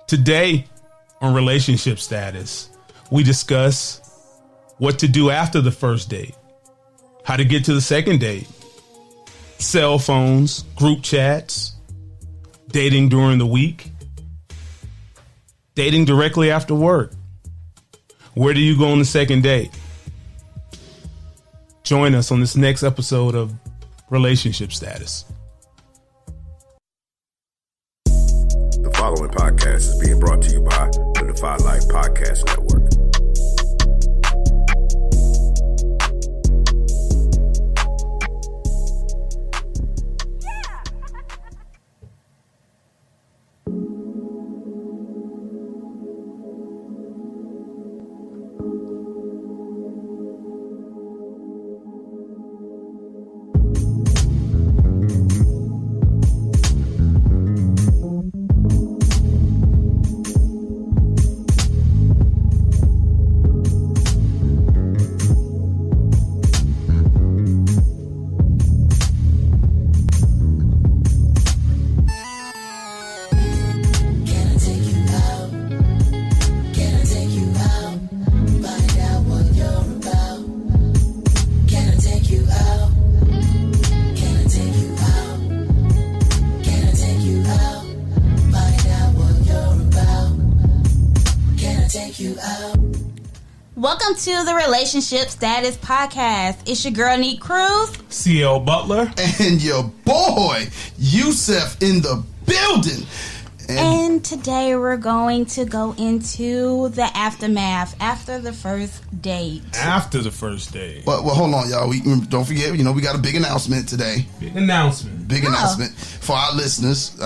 Today on Relationship Status, we discuss what to do after the first date, how to get to the second date, cell phones, group chats, dating during the week, dating directly after work. Where do you go on the second date? Join us on this next episode of Relationship Status. The following podcast is being brought to you by the Defy Life Podcast Network. Welcome to the Relationship Status Podcast. It's your girl, Nique Cruz. CL Butler. And your boy, Yusuf, in the building. And today we're going to go into the aftermath after the first date. After the first date. Well, hold on, y'all. We don't forget, we got a big announcement today. Big announcement For our listeners.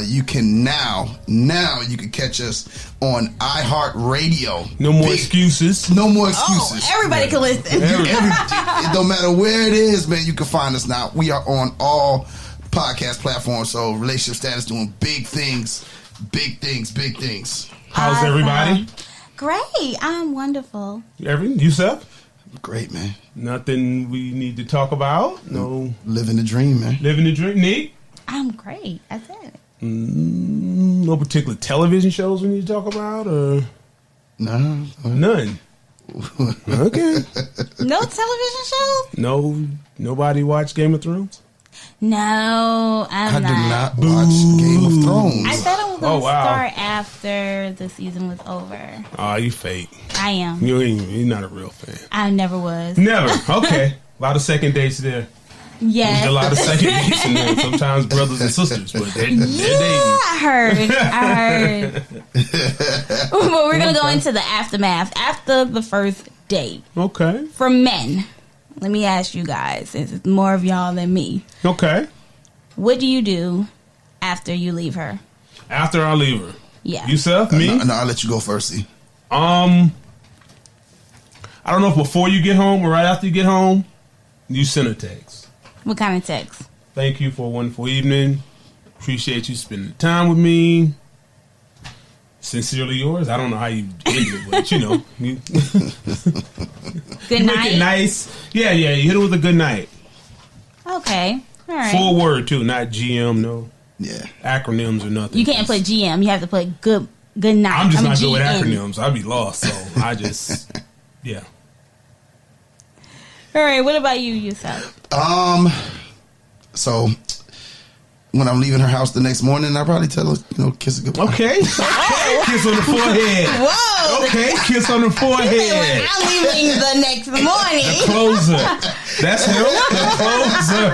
You can now you can catch us on iHeartRadio. No more excuses. No more excuses. Oh, everybody can listen. It don't matter where it is, man. You can find us now. We are on all podcast platforms. So Relationship Status doing big things. How's everybody? Great. I'm wonderful. Yusuf? Great, man. Nothing we need to talk about? No. Living the dream, man. Living the dream. Nique? I'm great. I said it. No particular television shows we need to talk about? Or No. none? Okay. No television shows? No. Nobody watch Game of Thrones? No, I do not watch Game of Thrones. I thought it was going to start after the season was over. Oh, you fake. I am. You're not a real fan. I never was. Never. Okay. A lot of second dates there. Yes. A lot of second dates in there. Sometimes brothers and sisters, but they're dating. I heard. But we're going to go into the aftermath after the first date. Okay. For men, let me ask you guys, since it's more of y'all than me. Okay. What do you do after you leave her? After I leave her? Yeah. Yusuf? Me? No, I'll let you go first, see. I don't know if before you get home or right after you get home, you send a text. What kind of text? Thank you for a wonderful evening. Appreciate you spending time with me. Sincerely yours. I don't know how you end it, but Good you night. make it nice. Yeah. You hit it with a good night. Okay. All right. Full word too, not GM. No. Yeah. Acronyms or nothing. You can't put GM. You have to put good night. I'm just not good with GN. acronyms. I'd be lost. So I just, yeah. All right. What about you, Yusuf? So when I'm leaving her house the next morning, I probably tell her, kiss her goodbye. Okay. Kiss on the forehead. Whoa. Okay. Kiss on the forehead. I'm leaving the next morning. The closer. That's him. The closer.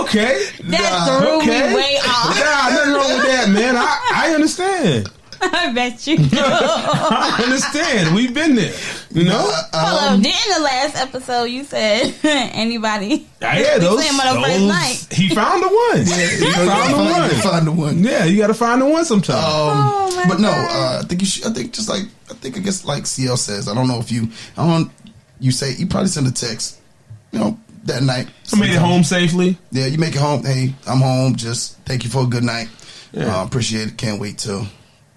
Okay. That threw me way off. Nah, nothing wrong with that, man. I understand. I bet you do. I understand. We've been there. Hold up. Didn't the last episode you said anybody? Yeah, those. On first night. He found the one. Yeah, You find the one. Yeah, you got to find the one sometime. But no, I guess like CL says, I don't know if you probably send a text, that night. I made it home safely. Yeah, you make it home. Hey, I'm home. Just thank you for a good night. Yeah. Appreciate it. Can't wait till,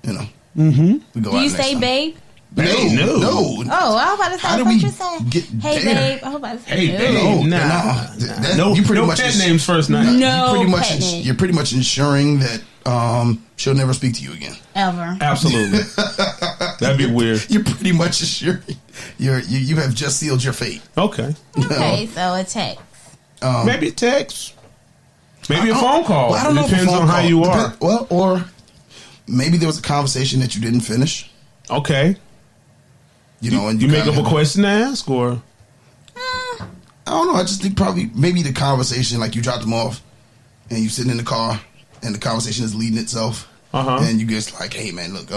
we go Do out you next say time. babe? No. Oh, I was about to say. How do what we you say? Hey, babe. I was about to say. Hey, babe. Nah. No, You pretty much pet names first night. No You're pretty much ensuring that she'll never speak to you again. Ever. Absolutely. That'd be weird. You're pretty much assured. You have just sealed your fate. Okay. Okay, so a text. Maybe a text. Maybe a phone call. Well, I don't know. It depends on how you are. Well, or maybe there was a conversation that you didn't finish. Okay. And you make up a question to ask, or I don't know. I just think probably maybe the conversation, like you dropped them off, and you sitting in the car, and the conversation is leading itself, and you just like, hey man, look,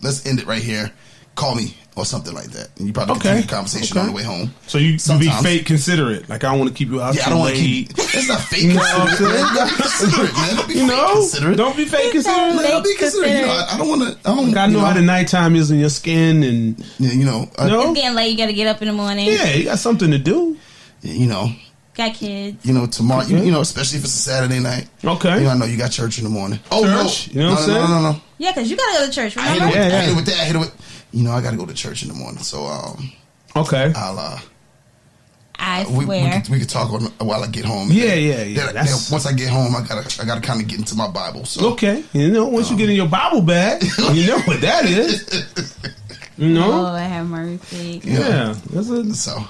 let's end it right here. Call me or something like that, and you probably continue the conversation on the way home. So you be fake considerate. Like I don't want to keep you out. Yeah, I don't want to keep. That's not fake considerate, man. Don't be fake considerate. Don't be fake considerate. Don't be considerate. I don't want to. I know how the nighttime is in your skin, and it's getting late. You got to get up in the morning. Yeah, you got something to do. Got kids. Tomorrow. Especially if it's a Saturday night. Okay. I know you got church in the morning. Oh church? No, you know what I'm saying? No. Yeah, because you got to go to church. Remember? I hit it with that. I hit it with. I got to go to church in the morning. So okay. I swear we could talk while I get home. Yeah. Then once I get home, I gotta kind of get into my Bible. So okay, once you get in your Bible bag, you know what that is. Lord have mercy. Yeah. So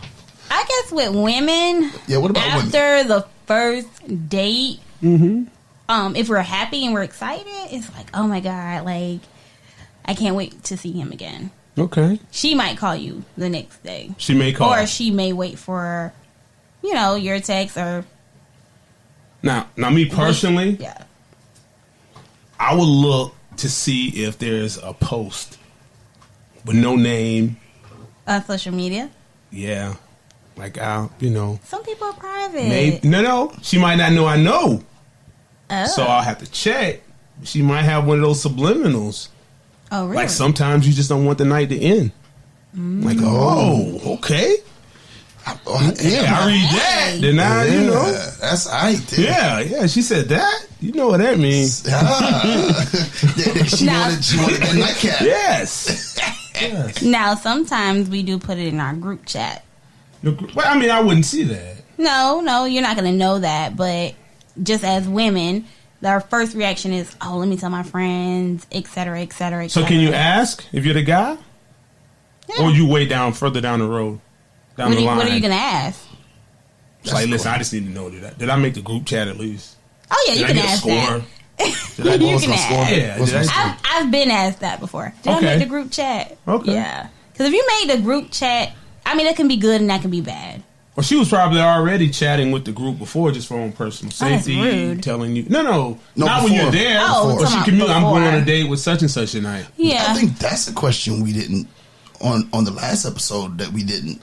I guess with women, what about after the first date, if we're happy and we're excited, it's like, oh my God, like I can't wait to see him again. Okay. She might call you the next day. She may call. Or she may wait for, your text or... Now me personally, yeah, I would look to see if there's a post with no name. On social media? Yeah. Like, Some people are private. Maybe, no. She might not know I know. Oh. So I'll have to check. She might have one of those subliminals. Oh, really? Like sometimes you just don't want the night to end. Like, okay. I read that. Then that's right. Yeah. She said that. You know what that means? She wanted that nightcap. Yes. Now, sometimes we do put it in our group chat. Well, I mean, I wouldn't see that. No, you're not going to know that. But just as women, our first reaction is, oh, let me tell my friends, et cetera, et cetera, et So cetera. can you ask if you're the guy? Yeah. Or you way further down the road, down the line? What are you going to ask? It's like, listen, I just need to know did I make the group chat at least? Oh, yeah, you can ask that. You can ask. Yeah, I've been asked that before. Did I make the group chat? Okay. Yeah. Because if you made the group chat, I mean, that can be good and that can be bad. Well, she was probably already chatting with the group before, just for her own personal safety, that's rude. telling you. No, not before. when you're there. Oh, or she can I'm going on a before. date with such and such tonight. Yeah. I think that's a question we didn't on the last episode that we didn't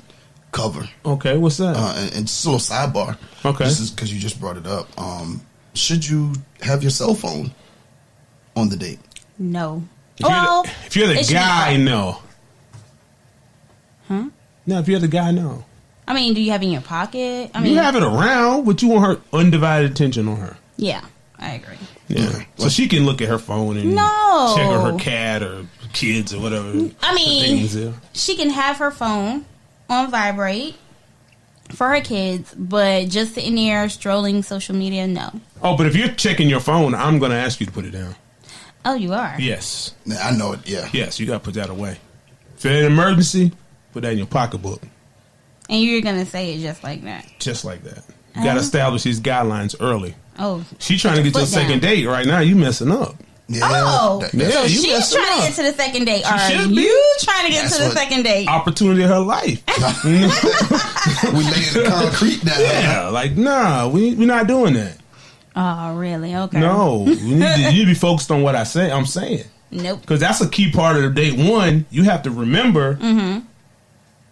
cover. Okay, what's that? And just a little sidebar. Okay, this is because you just brought it up. Should you have your cell phone on the date? No. If you're the guy, no. Huh? No, if you're the guy, no. I mean, do you have it in your pocket? I mean, you have it around, but you want her undivided attention on her. Yeah, I agree. Yeah. So she can look at her phone and check her cat or kids or whatever. I mean, she can have her phone on vibrate for her kids, but just sitting there strolling social media, no. Oh, but if you're checking your phone, I'm going to ask you to put it down. Oh, you are? Yes. I know it, yeah. Yes, you got to put that away. If it's an emergency, put that in your pocketbook. And you're going to say it just like that? Just like that. You got to establish these guidelines early. Oh. She's trying to get to a second date right now. You messing up. Yeah. Oh. Yeah, she's trying to get to the second date. Are should be. you trying to get to the second date? Opportunity of her life. We lay the concrete down. Yeah, like, nah, we're not doing that. Oh, really? Okay. No. You need to be focused on what I'm saying. Nope. Because that's a key part of the date. One, you have to remember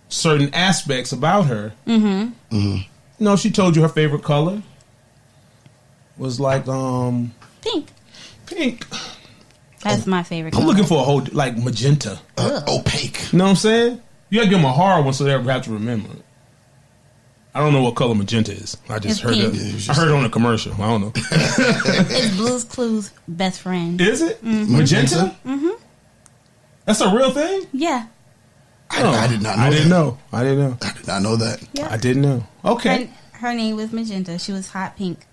certain aspects about her. She told you her favorite color was like pink. That's my favorite I'm color. looking for a whole like magenta. Opaque. You know what I'm saying? You gotta give them a hard one so they have to remember it. I don't know what color magenta is. I just heard it. I heard it on a commercial. I don't know. It's Blue's Clues' best friend. Is it magenta? Mm-hmm. That's a real thing. Yeah. I did not know. I didn't know. I did not know that. Yeah. I didn't know. Okay. Her name was Magenta. She was hot pink.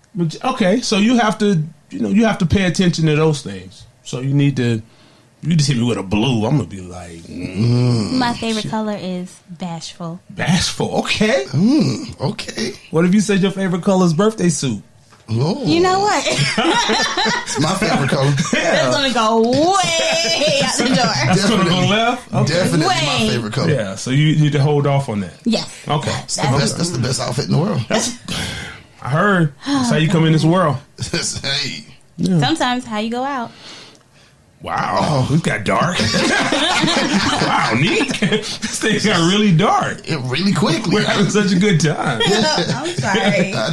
Okay, so you have to you have to pay attention to those things. So you need to. You just hit me with a blue, I'm gonna be like. My favorite color is bashful. Bashful, okay. Okay. What if you said your favorite color is birthday suit? Oh. You know what? It's my favorite color. That's gonna go way out the door. That's gonna go left. Okay. Definitely my Way. favorite color. Yeah, so you need to hold off on that. Yes. Okay. That's the best outfit in the world. I heard. That's how you come in this world. Hey. Sometimes how you go out. Wow, it got dark. Wow, Nique. This thing got really dark. It really quickly. We're having such a good time. I'm sorry. How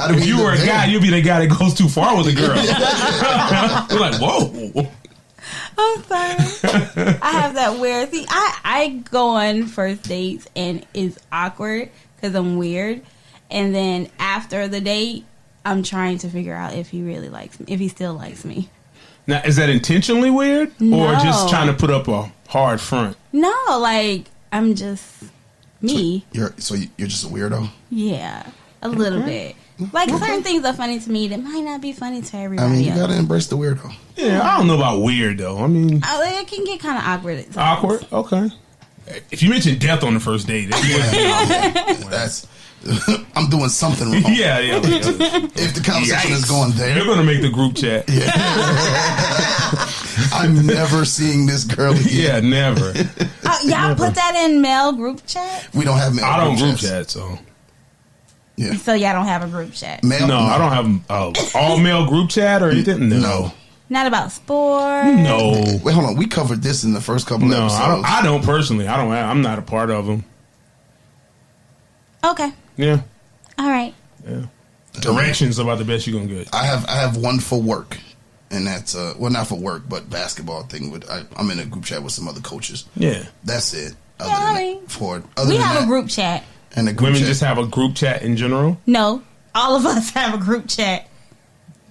do we If you were a live guy, there? you'd be the guy that goes too far with a girl. You're like, whoa. I'm sorry. I have that weird. See, I go on first dates and it's awkward because I'm weird. And then after the date, I'm trying to figure out if he really likes me, if he still likes me. Now, is that intentionally weird? No. Or just trying to put up a hard front? No, like I'm just me. You're just a weirdo. Yeah, a little bit. Like certain things are funny to me that might not be funny to everybody I mean, you else. gotta embrace the weirdo. Yeah, I don't know about weird, though. I mean... It can get kind of awkward at times. Awkward? Okay. If you mention death on the first date, that would be That's I'm doing something wrong. yeah. If the conversation is going You're there, going to make the group chat. yeah. I'm never seeing this girl again. Yeah, never. Y'all put that in male group chat? We don't have male I don't group chats. chat, so... Yeah. So y'all don't have a group chat? Male? No, I don't have all male group chat or anything. No. Not about sports? No. Wait, hold on. We covered this in the first couple No, episodes. I don't personally. I'm not a part of them. Okay. Yeah. All right. Yeah. Directions about the best you're going to get. I have one for work, and that's well, not for work, but basketball thing. I'm in a group chat with some other coaches. Yeah. That's it. Yeah, I mean, we have a group chat. And a group Women chat. just have a group chat in general? No, all of us have a group chat.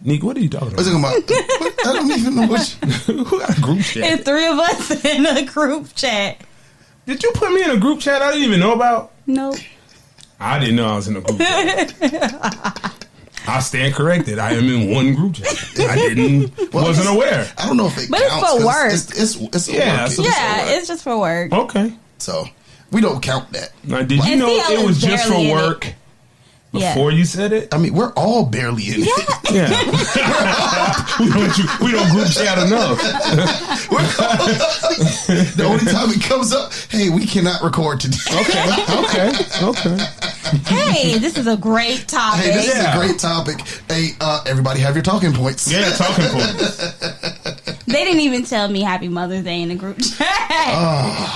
Nique, what are you talking I was about? talking about. I don't even know what. Who got a group chat? There's 3 of us in a group chat. Did you put me in a group chat I didn't even know about? Nope. I didn't know I was in a group chat. I stand corrected. I am in one group chat. I wasn't aware. I don't know if it But it's counts. for 'cause work. It's a Yeah, work. so- Yeah, it's just for work. Okay. So we don't count that. Now, did you And know CL it was is just for barely in work Yeah. before you said it? I mean, we're all barely in it. Yeah. we don't group chat enough. The only time it comes up, hey, we cannot record today. Okay. Hey, this is a great topic. Hey, this is Yeah. a great topic. Hey, everybody have your talking points. Yeah, talking points. They didn't even tell me Happy Mother's Day in the group chat.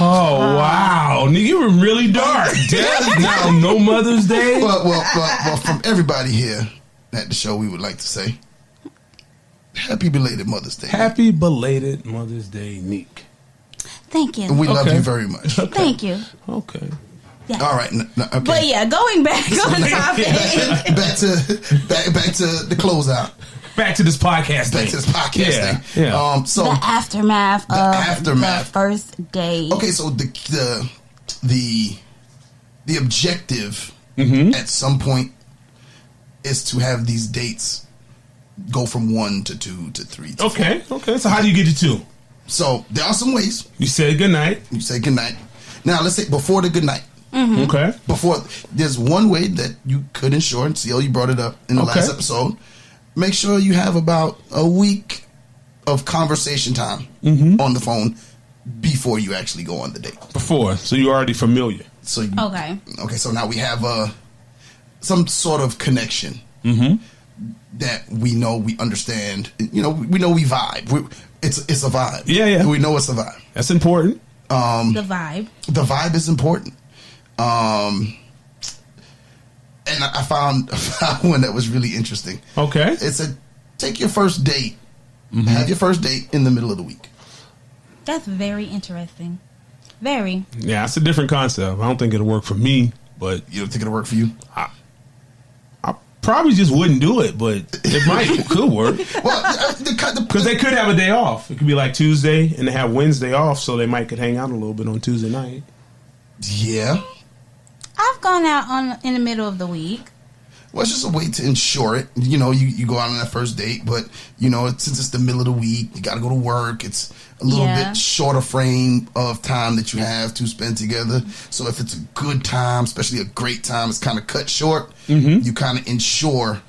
Oh, wow. Nigga, you were really dark. Damn, now, no Mother's Day? Well, from everybody here at the show, we would like to say, happy belated Mother's Day. Happy belated Mother's Day, Nique. Thank you. And we love Okay. you very much. Thank you. Okay. Yeah. All right. Okay. But yeah, going back on topic. back to the closeout. Back to this podcast Back thing. to this podcast thing. Yeah. So The aftermath of aftermath. the first date. okay, so the objective Mm-hmm. at some point is to have these dates go from 1 to 2 to 3 to 4. Okay. So how do you get to 2? So there are some ways. You said goodnight. You say goodnight. Now let's say before the goodnight. Okay. Before there's one way that you could ensure, and CL, you brought it up in the Okay. last episode. Make sure you have about a week of conversation time on the phone before you actually go on the date. Before. So you're already familiar. So Okay. so now we have some sort of connection that we know, we understand. You know, we know we vibe. It's a vibe. Yeah. We know it's a vibe. That's important. The vibe. The vibe is important. And I found one that was really interesting. Okay. It said, take your first date, have your first date in the middle of the week. That's very interesting. Very. Yeah, it's a different concept. I don't think it'll work for me, but You don't think it'll work for you? I probably just wouldn't do it, but it could work. Well, Because they could have a day off. It could be like Tuesday and they have Wednesday off, so they might could hang out a little bit on Tuesday night. yeah. I've gone out in the middle of the week. Well, it's just a way to ensure it. You know, you go out on that first date, but, you know, since it's the middle of the week, you got to go to work. It's a little bit shorter frame of time that you have to spend together. So if it's a good time, especially a great time, it's kind of cut short. You kind of ensure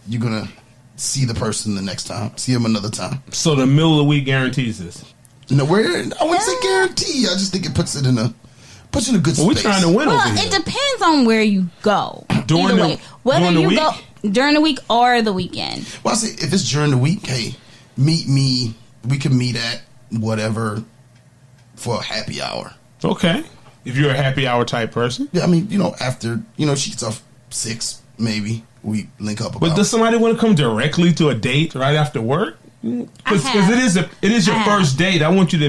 you're going to see the person the next time, see them another time. So the middle of the week guarantees this? No, I wouldn't say guarantee. I just think it puts it in a good space. We're trying to win over here. It depends on where you go. During the week? Go during the week or the weekend. Well, I say if it's during the week, hey, meet me. We can meet at whatever for a happy hour. Okay. If you're a happy hour type person. Yeah, I mean, you know, after, you know, she gets off 6, maybe we link up. But does somebody want to come directly to a date right after work? Because it is your first date. I want you to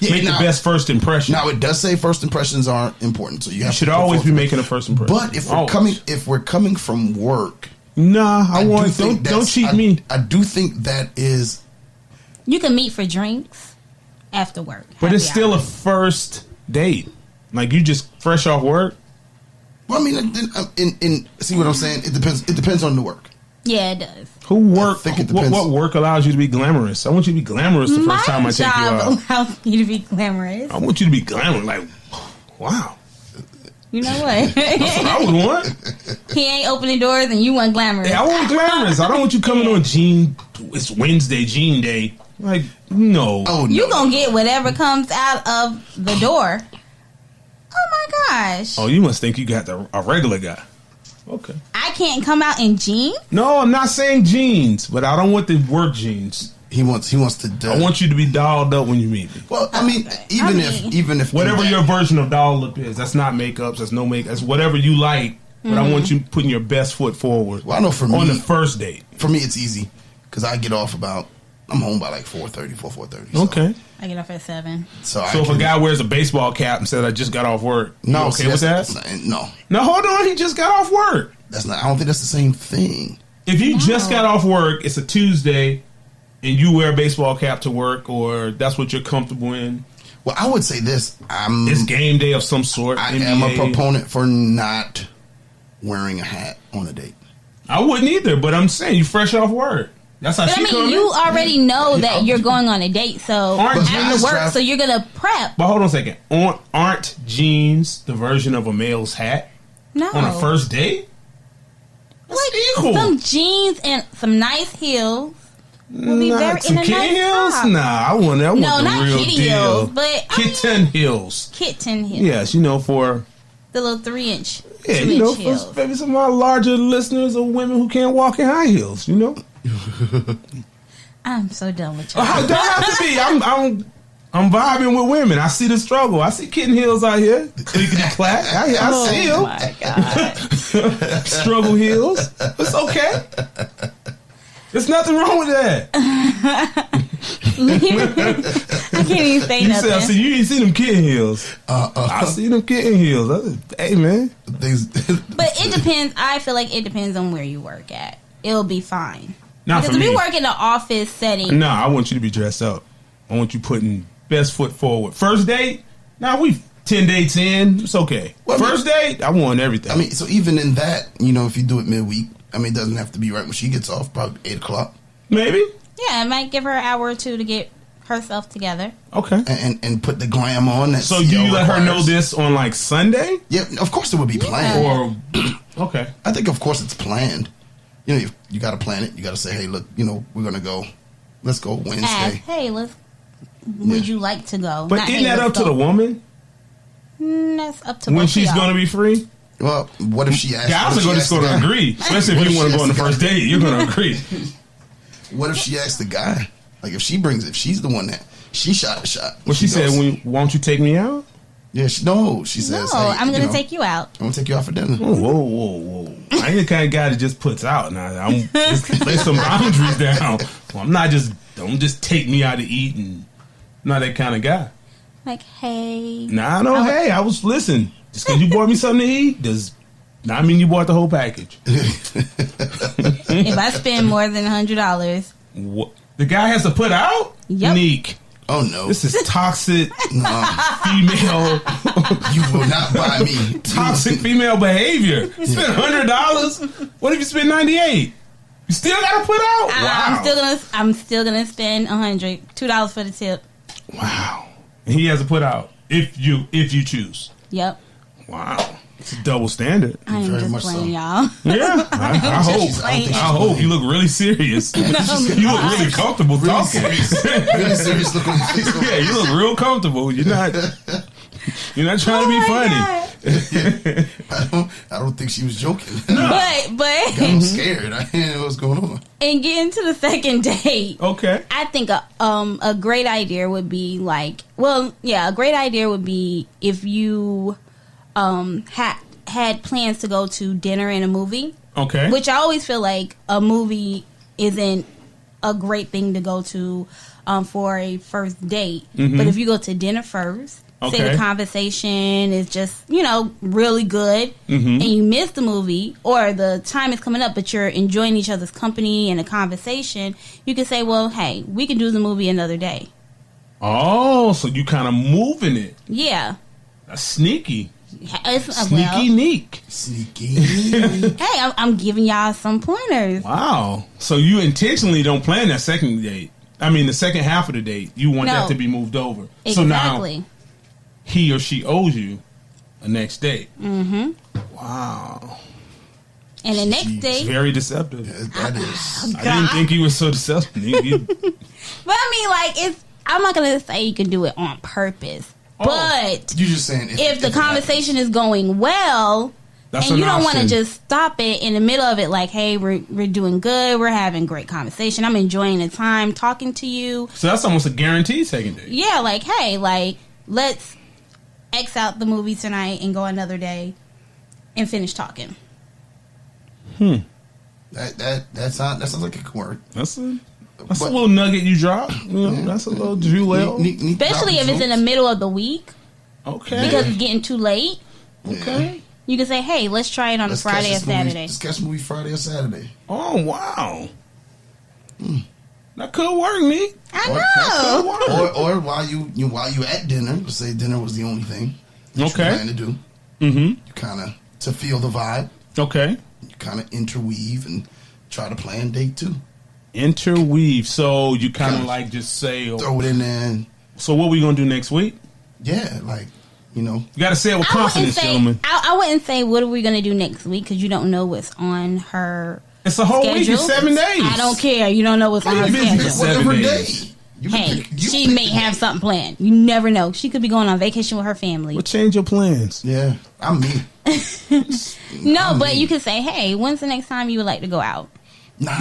make the best first impression. Now it does say first impressions aren't important, so you should always be making a first impression. But if we're coming from work, don't cheat me. I do think that is. You can meet for drinks after work, but it's still a first date. Like you just fresh off work. Well, I mean, see what I'm saying? It depends on the work. Yeah, it does. What work allows you to be glamorous? I want you to be glamorous the first time I take you out. My job allows you to be glamorous. I want you to be glamorous. Like, wow. You know what? That's what I would want. He ain't opening doors and you want glamorous. Yeah, I want glamorous. I don't want you coming on it's Wednesday, Jean Day. Like, no. Oh, no. You gonna get whatever comes out of the door. Oh my gosh. Oh, you must think you got a regular guy. Okay. I can't come out in jeans? No, I'm not saying jeans, but I don't want the work jeans. He wants to. I want you to be dolled up when you meet me. Well, I mean, even if whatever your version of doll up is, that's not makeup, that's no makeup, that's whatever you like. But I want you putting your best foot forward. Well, I know for me, on the first date. For me, it's easy because I get off I'm home by like 4:30. Okay. I get off at 7. So if a guy wears a baseball cap and said, "I just got off work," no, you okay with that? No, hold on. He just got off work. I don't think that's the same thing. If you just got off work, it's a Tuesday, and you wear a baseball cap to work, or that's what you're comfortable in. Well, I would say this: it's game day of some sort. I am a proponent for not wearing a hat on a date. I wouldn't either, but I'm saying you fresh off work. That's how she coming. You already know that you're going on a date, so after work, so you're gonna prep. But hold on a second. Aren't jeans the version of a male's hat? No. On a first date? That's equal. Some jeans and some nice heels will be very some in a kitten nice heels? top. Nah, I want the not real kitty deal. heels, but kitten heels. Kitten heels. Yes, for the little 3-inch. Yeah, for maybe some of our larger listeners or women who can't walk in high heels. I'm so done with you. Don't have to be. I'm vibing with women. I see the struggle. I see kitten heels out here. Clickety clack. I see them. Oh my god. Struggle heels. It's okay. There's nothing wrong with that. I can't even say nothing. I see you ain't see them kitten heels. I see them kitten heels. Hey man. But it depends. I feel like it depends on where you work at. It'll be fine. Not because for me. if we work in an office setting. No, I want you to be dressed up. I want you putting best foot forward. First date? We 10 dates in. It's okay. First date? I want everything. I mean, so even in that, if you do it midweek, it doesn't have to be right when she gets off, probably 8 o'clock. Maybe. Yeah, it might give her an hour or two to get herself together. Okay. And put the glam on. So do you let her know this on like Sunday? Yeah, of course it would be planned. Okay. I think of course it's planned. You got to plan it. You got to say, hey, look, we're going to go. Let's go Wednesday. Hey, would you like to go? But isn't that up to the woman? That's up to when she's going to be free. Well, what if she asks? Guys are just going to agree, especially if you want to go on the first date. You're going to agree. What if she asks the guy? Like if she's the one that she shot a shot. Well, she said, "Won't you take me out?" Yeah, she says, "No, hey, I'm going to take you out. I'm going to take you out for dinner." Whoa! I ain't the kind of guy that just puts out. Now, just lay some boundaries down. Well, don't just take me out to eat, and I'm not that kind of guy. Like, hey. Nah, no, hey, listen. Just because you bought me something to eat does not mean you bought the whole package. If I spend more than $100, the guy has to put out. Yep. Nique. Oh no, This is toxic no. female. You will not buy me. Toxic female behavior. You spent $100. What if you spend $98? You still gotta put out. Wow. I'm still gonna spend $100. $2 for the tip. Wow. And he has to put out if you choose. Yep. Wow. It's a double standard. I am Very just much playing, so. y'all. Yeah. I hope. You look really serious. You look really comfortable talking. Really serious look on your face. Yeah, you look real comfortable. You're not trying to be funny. I don't think she was joking. But I'm scared. I didn't know what's going on. and getting to the second date. Okay. I think a great idea would be a great idea would be if you had plans to go to dinner and a movie. Okay. Which I always feel like a movie isn't a great thing to go to for a first date. Mm-hmm. But if you go to dinner first, say Okay. the conversation is just, really good, Mm-hmm. and you miss the movie, or the time is coming up, but you're enjoying each other's company and the conversation, you can say, well, hey, we can do the movie another day. Oh, so you kind of moving it. Yeah. That's sneaky. Sneaky Nique. Sneaky. Hey, I'm giving y'all some pointers. Wow. So you intentionally don't plan that second date. I mean, the second half of the date. You want that No. to be moved over. Exactly. So now he or she owes you a next date. Mm-hmm. Wow. And the next Jeez. day, Very deceptive. That is. I didn't think you were so deceptive. but I mean, I'm not gonna say you can do it on purpose, but You just saying if the conversation is going well, That's and an you don't want to option. just stop it in the middle of it, like, hey, we're doing good, we're having great conversation, I'm enjoying the time talking to you. So that's almost a guaranteed second date. Yeah, like, hey, like, let's X out the movie tonight and go another day and finish talking. That sounds like it could work. That's a little nugget you drop. That's a little jewel. Especially if it's in the middle of the week, Okay. because it's getting too late. Okay. You can say, hey, let's try it on a Friday or Saturday. Let's catch a movie Friday or Saturday. Oh, wow. That could work, Nique. I know. Or while you at dinner, let's say dinner was the only thing that you Okay. plan to do. Mm-hmm. You kind of, to feel the vibe, Okay. you kind of interweave and try to plan date two. Interweave. So you kind of like just say, Throw it in there. And, so what we going to do next week? yeah, like, You got to say it with confidence, say, gentlemen. I wouldn't say what are we going to do next week, because you don't know what's on her It's a whole schedule. week. It's 7 days. I don't care. You don't know what's on her you busy for schedule. 7 whatever days. day. You Hey, pick- you she pick may that. have something planned. You never know. She could be going on vacation with her family. Well, change your plans. Yeah, I'm me. No, but you can say, hey, when's the next time you would like to go out? Nah.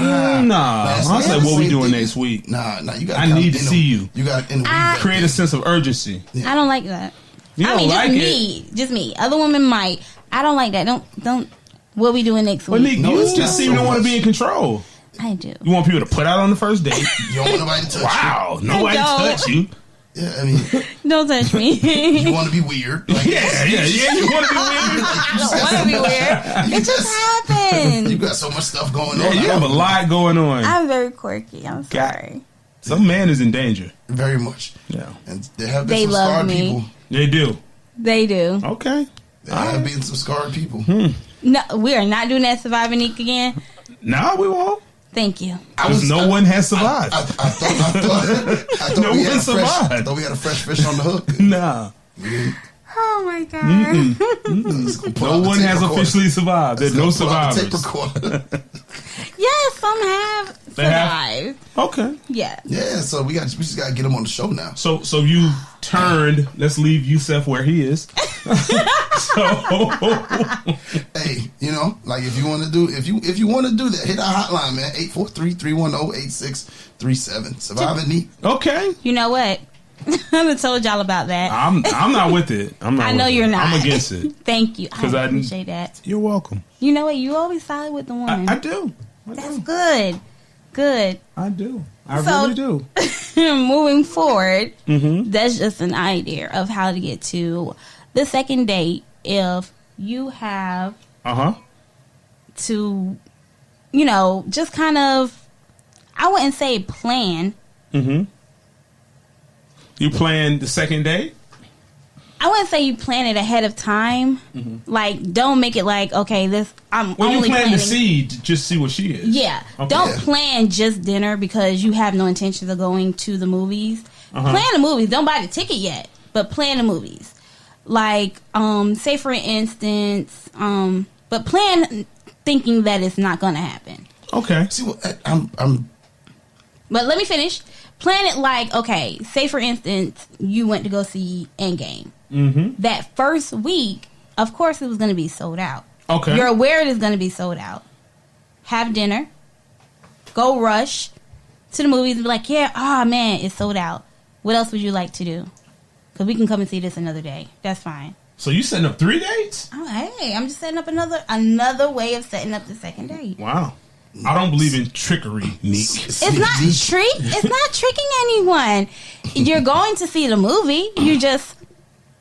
I say, what we doing next week? Nah, you got. I need to see you. You got to Create a sense of urgency. I don't like that. You don't just like me. Just me. Other women might. I don't like that. Don't. What we doing next But week? Nique, No, you it's just not seem so to want to much. be in control. I do. You want people to put out on the first date. You don't want nobody to touch Wow, nobody don't. touch you. you. Yeah, I mean, Don't touch me. you want to be weird. Like, Yeah. You want to be weird. I don't want to be weird. It just happened. You got so much stuff going Yeah, on. you have a lot going on. I'm very quirky. I'm sorry. Some man is in danger. Very much. Yeah, And there have They been some love scarred me. people. they do. They do. Okay. There have been some scarred people. No, we are not doing that Surviving Nique again. No, we won't. Thank you. Because no one has survived. I thought No we one had a fresh. survived. I thought we had a fresh fish on the hook. Nah. Oh my god. No one has officially survived. There's no survivors. Yes, some have They have? survived. Okay. Yeah. Yeah, so we just gotta get him on the show now. So you turned. Let's leave Yusuf where he is. So Hey, like if you want to do if you want to do that, hit our hotline, man. 843-310-8637. Survive and Nique. okay. You know what? I haven't told y'all about that. I'm not with it. I'm not. I know with you're it. not. I'm against it. Thank you. 'Cause I I- appreciate that. You're welcome. You know what? You always side with the woman. I do. That's good. Good. I do. I So- really do. Moving forward, Mm-hmm. that's just an idea of how to get to the second date if you have to, just kind of, I wouldn't say plan, Mm-hmm. You plan the second date? I wouldn't say you plan it ahead of time. Like, don't make it like, okay, I'm Well, only you plan planning. to see, just see what she is. Yeah. Okay. Don't plan just dinner because you have no intentions of going to the movies. Plan the movies. Don't buy the ticket yet, but plan the movies. Like, say for instance, but plan thinking that it's not going to happen. Okay. See, what I'm. But let me finish. Plan it like, okay, say for instance, you went to go see Endgame. That first week, of course, it was going to be sold out. Okay. You're aware it is going to be sold out. Have dinner. Go rush to the movies and be like, yeah, man, it's sold out. What else would you like to do? Because we can come and see this another day. That's fine. So you setting up 3 dates? Oh, hey, I'm just setting up another way of setting up the second date. Wow. I don't believe in trickery, Nique. It's not tricking anyone. You're going to see the movie. You just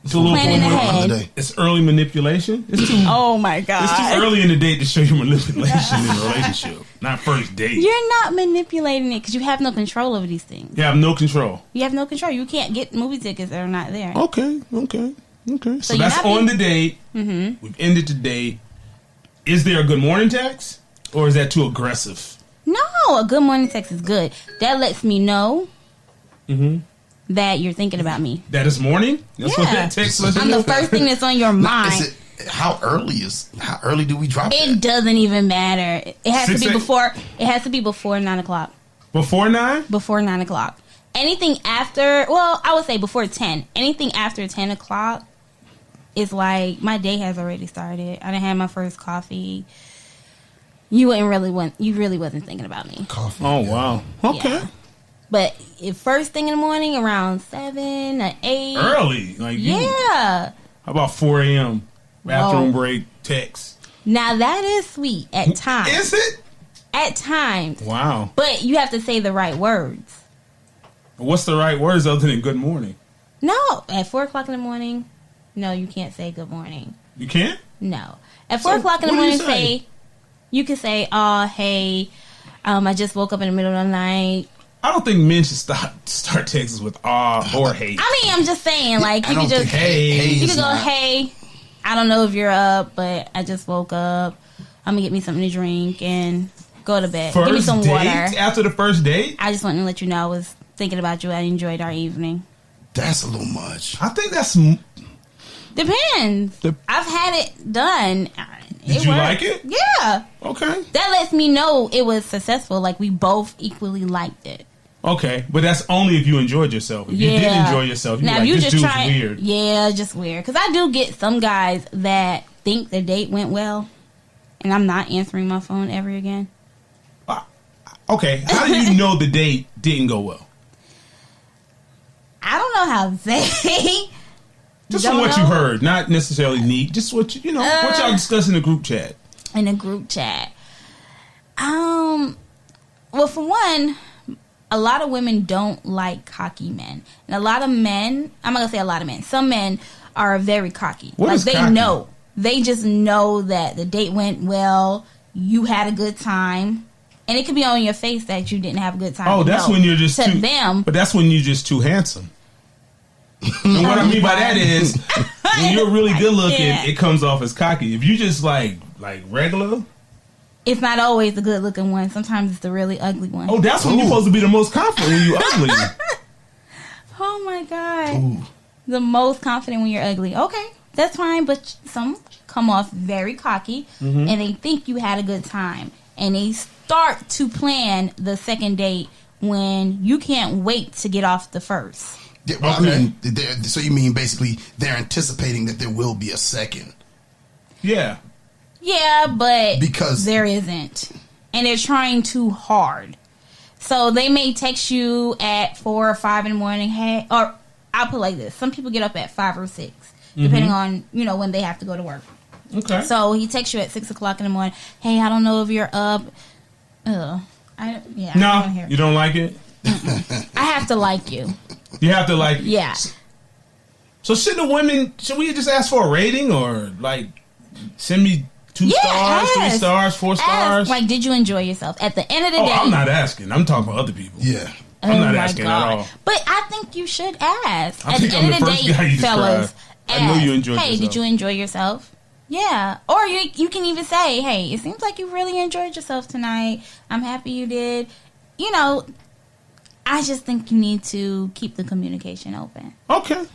It's a little planning bit more- ahead. It's early manipulation. It's too, Oh my god! it's too early in the date to show you manipulation in a relationship. Not first date. You're not manipulating it because you have no control over these things. You have no control. You have no control. You can't get movie tickets that are not there. Okay. So you're that's not on being- the date. We've ended the date. Is there a good morning text? Or is that too aggressive? No, a good morning text is good. That lets me know that you're thinking about me. That is morning? That's what Yeah. that text lets you I'm know? the first thing that's on your Is mind. it, how early do we drop It that? doesn't even matter. It has to 6 be a- before. It has to be before 9 o'clock. Before 9? Before 9 o'clock. Anything after, well, I would say before 10. Anything after 10 o'clock is like my day has already started. I done had my first coffee. You really wasn't thinking about me. Coffee. Oh, wow. Okay. Yeah. But if first thing in the morning around 7 or 8. Early. Like you. Yeah. How about 4 a.m.? Bathroom Whoa. break, text. Now that is sweet at times. Is it? At times. Wow. But you have to say the right words. What's the right words other than good morning? No. At 4 o'clock in the morning, no, you can't say good morning. You can't? No. At 4 So, o'clock in the what do you morning, you can say, oh, hey, I just woke up in the middle of the night. I don't think men should start texts with or hate. I mean, I'm just saying, like, I you don't could just, think hey you is could go, not- hey, I don't know if you're up, but I just woke up. I'm going to get me something to drink and go to bed. Give me First some date? water. After the first date? I just wanted to let you know I was thinking about you. I enjoyed our evening. That's a little much. I think that's... Depends. I've had it done. Did you like it? Yeah. Okay. That lets me know it was successful. Like, we both equally liked it. Okay, but that's only if you enjoyed yourself. If you didn't enjoy yourself, you're now, like, you this just dude's try, weird. Yeah, just weird. Because I do get some guys that think the date went well, and I'm not answering my phone ever again. Okay, how do you know the date didn't go well? I don't know how to say. Just Don't from what know. you heard, not necessarily neat. Just what what y'all discuss in the group chat. In a group chat. Well, for one, a lot of women don't like cocky men. And a lot of men, I'm not going to say a lot of men, some men are very cocky. What like, is they cocky? know. They just know that the date went well, you had a good time. And it could be on your face that you didn't have a good time. Oh, that's No. when you're just to too. them. But that's when you're just too handsome. And what I mean by that is, when you're really good looking, Yeah. it comes off as cocky. If you just like regular, It's not always the good looking one. Sometimes it's the really ugly one. oh, that's when you're supposed to be the most confident when you're ugly. Oh my God. Ooh. The most confident when you're ugly. Okay, that's fine. But some come off very cocky and they think you had a good time. And they start to plan the second date when you can't wait to get off the first. Yeah, well, Okay. I mean, so you mean basically they're anticipating that there will be a second. Yeah. Yeah, but Because- there isn't. And they're trying too hard. So they may text you at 4 or 5 in the morning. Hey, or I'll put it like this. Some people get up at 5 or 6, depending on, when they have to go to work. Okay. So he texts you at 6 o'clock in the morning. Hey, I don't know if you're up. I don't no, wanna hear it. you don't like it. I have to like you. You have to like. Yeah. So should we just ask for a rating or like send me 2 Yeah, stars, 3 ask. stars, 4 stars? Like, did you enjoy yourself? At the end of the day, I'm not asking. I'm talking about other people. Yeah. I'm not asking at all. But I think you should ask. I At think the I'm end the of the first day, guy you fellas, described. I know you enjoyed hey, yourself. did you enjoy yourself? Yeah. Or you can even say, hey, it seems like you really enjoyed yourself tonight. I'm happy you did. You know, I just think you need to keep the communication open. Okay.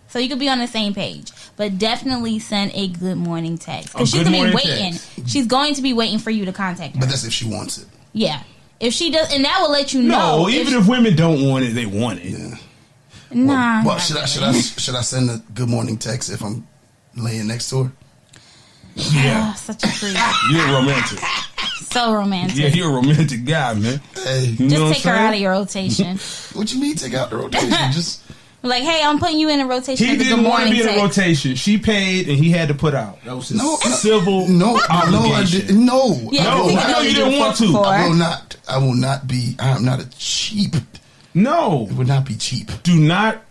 So you could be on the same page. But definitely send a good morning text. Because A she's good going to be morning waiting. text. She's going to be waiting for you to contact her. But that's if she wants it. Yeah. If she does, and that will let you know. No, even if women don't want it, they want it. Yeah. Nah. Well, should I send a good morning text if I'm laying next to her? Yeah. Such a freak. You're romantic. So romantic. Yeah, you're a romantic guy, man. Hey, You know what Just take I'm her out of saying? your rotation. what you mean take out the rotation? Just Like, hey, I'm putting you in a rotation. He as a didn't good want to morning be in a text. rotation. She paid, and he had to put out. That was his civil I obligation. did. No, Yeah, I will I I know not. you didn't want to. I will not. I will not be. I am not a cheap. No, It would not be cheap. do not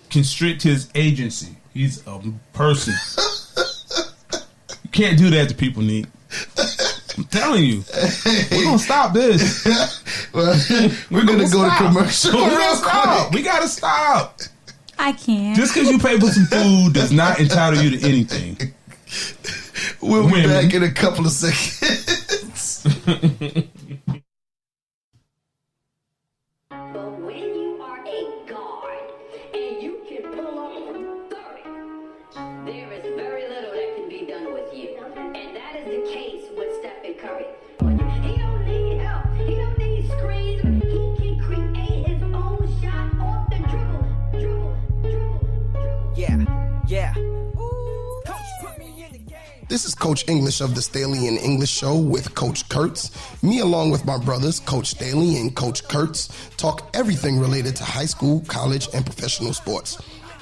constrict his agency. He's a person. You can't do that to people, Nique. I'm telling you. We're going to stop this. Well, we're gonna go to commercial. We're real gonna stop. quick. We got to stop. I can't. Just because you pay for some food does not entitle you to anything. We'll be Women. back in a couple of seconds. But when you are a guard and you can pull off from 30, there is very little that can be done with you. And that is the case with Stephen Curry. He don't need help. He don't need screens. He can create his own shot off the dribble. Yeah. This is Coach English of the Staley and English Show with Coach Kurtz. Me, along with my brothers, Coach Staley and Coach Kurtz, talk everything related to high school, college, and professional sports.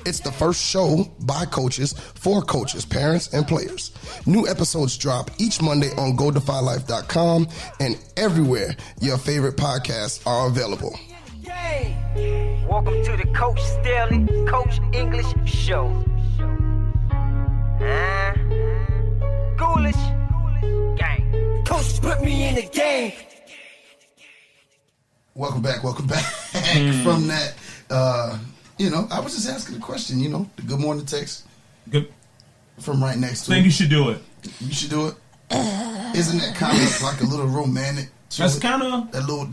It's the first show by coaches, for coaches, parents, and players. New episodes drop each Monday on GoDefyLife.com and everywhere your favorite podcasts are available. Welcome to the Coach Staley, Coach English Show. Ghoulish gang. Coach put me in the game. Welcome back from that. I was just asking a question, the good morning text Good. from right next to I think you should do it. You should do it. Isn't that kind of like a little romantic? That's kind of that little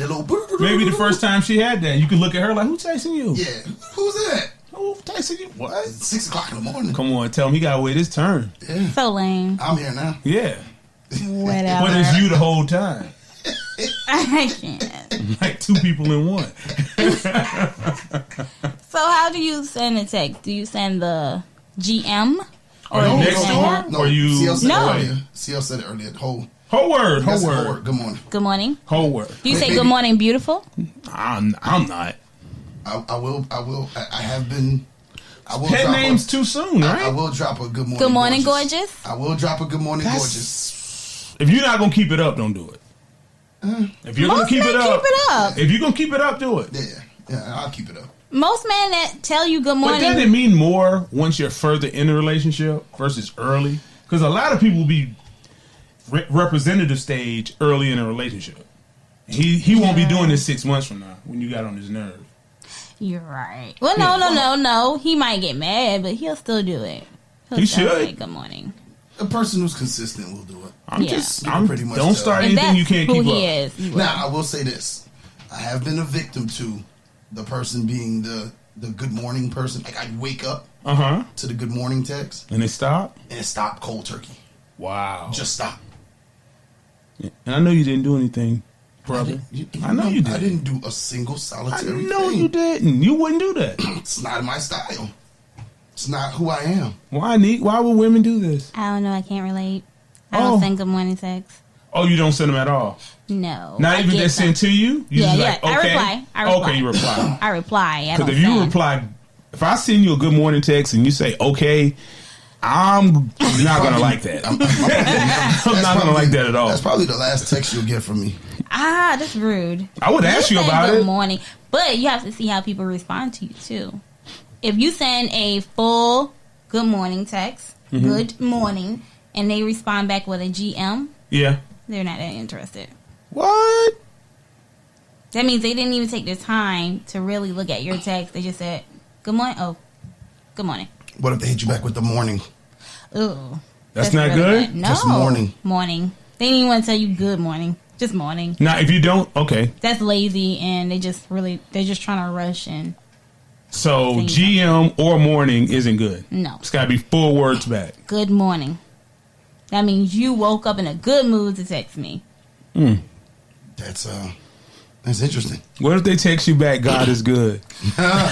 maybe the first time she had that. You could look at her like, who's texting you? Yeah, who's that? Who texting you? What? 6 o'clock in the morning. Come on, tell him he gotta wait his turn. Yeah. So lame. I'm here now. Yeah. Whatever. But it's you the whole time. I can't. Like 2 people in one. So how do you send a text? Do you send the GM? Or you next to her? No, Or you CL said No. it earlier. CL said it earlier. Whole whole that's the word. Good morning. Good morning. Whole word. Do you say Maybe. good morning, beautiful? I'm not. I will. I have been. I will Pet drop names too soon, right? I will drop a good morning. Good morning, gorgeous. I will drop a good morning, gorgeous. That's- If you're not gonna keep it up, don't do it. If you're gonna Most keep men it up, keep it up. if you're gonna keep it up, do it. Yeah, I'll keep it up. Most men that tell you good But morning. doesn't it mean more once you're further in a relationship versus early? Because a lot of people be representative stage early in a relationship. He won't be doing this 6 months from now when you got on his nerve. You're right. Well, no. He might get mad, but he'll still do it. He'll He still should. say good morning. A person who's consistent will do it. I'm pretty much don't tell. start And anything that's you can't who keep he up. is. He will. Now, I will say this. I have been a victim to the person being the good morning person. Like, I'd wake up to the good morning text And it stopped. and stop cold turkey. Wow. Just stop. And I know you didn't do anything, brother. I know you did. I didn't do a single I solitary know thing. you didn't. You wouldn't do that. It's not my style. It's not who I am. Why, Nique? Why would women do this? I don't know. I can't relate. I Oh. don't send good morning texts. Oh, you don't send them at all? No. Not I even get that them. sent to you? You Yeah, just yeah. like, okay. I reply. Okay, you reply. I reply. I Because don't if you send. reply, if I send you a good morning text and you say, okay, I'm not going to like that. I'm not going to like that at all. That's probably the last text you'll get from me. That's rude. I would ask you send about good it. morning, but you have to see how people respond to you too. If you send a full good morning text, Mm-hmm. good morning, and they respond back with a GM, Yeah. they're not that interested. What? That means they didn't even take the time to really look at your text. They just said, good morning. Oh, good morning. What if they hit you back with the morning? Ooh. That's not good? Bad. No. Just morning. Morning. They didn't even want to tell you good morning. Just morning. Now, if you don't, okay. That's lazy, and they're just trying to rush and. So GM or morning isn't good. No. It's got to be 4 words back. Good morning. That means you woke up in a good mood to text me. That's interesting. What if they text you back, God is good? I'm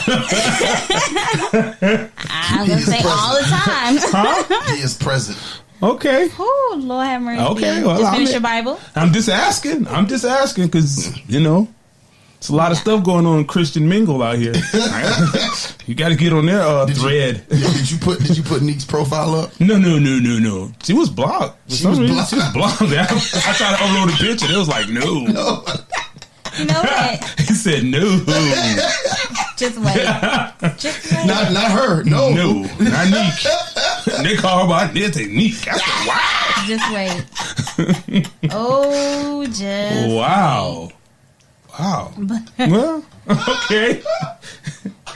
going to say present. all the time. Huh? He is present. Okay. Oh, Lord have mercy. Okay, well, just finish your Bible. I'm just asking because, it's a lot of stuff going on in Christian Mingle out here. You got to get on their thread. Did you put Nique's profile up? No. She was blocked. She was blocked. She was blocked. I tried to upload a picture. It was like, no. You know what? He said no. Just wait. Just wait. Not her. No, not Nique. They call her about Nique. Nique. I said, wow. Just wait. Oh, just Wow. Wow. Well, okay.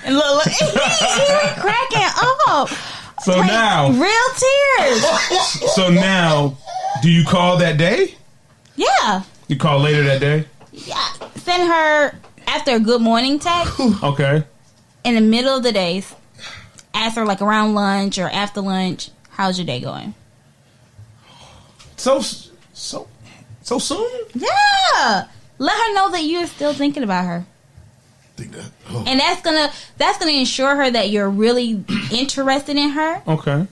and look, he cracking up. So Like, now, real tears. so now, do you call that day? Yeah. You call later that day? Yeah. Send her after a good morning text Okay. in the middle of the day. Ask her like around lunch or after lunch. How's your day going? So soon? Yeah. Let her know that you're still thinking about her. Think that. Oh. And that's gonna ensure her that you're really interested in her. Okay.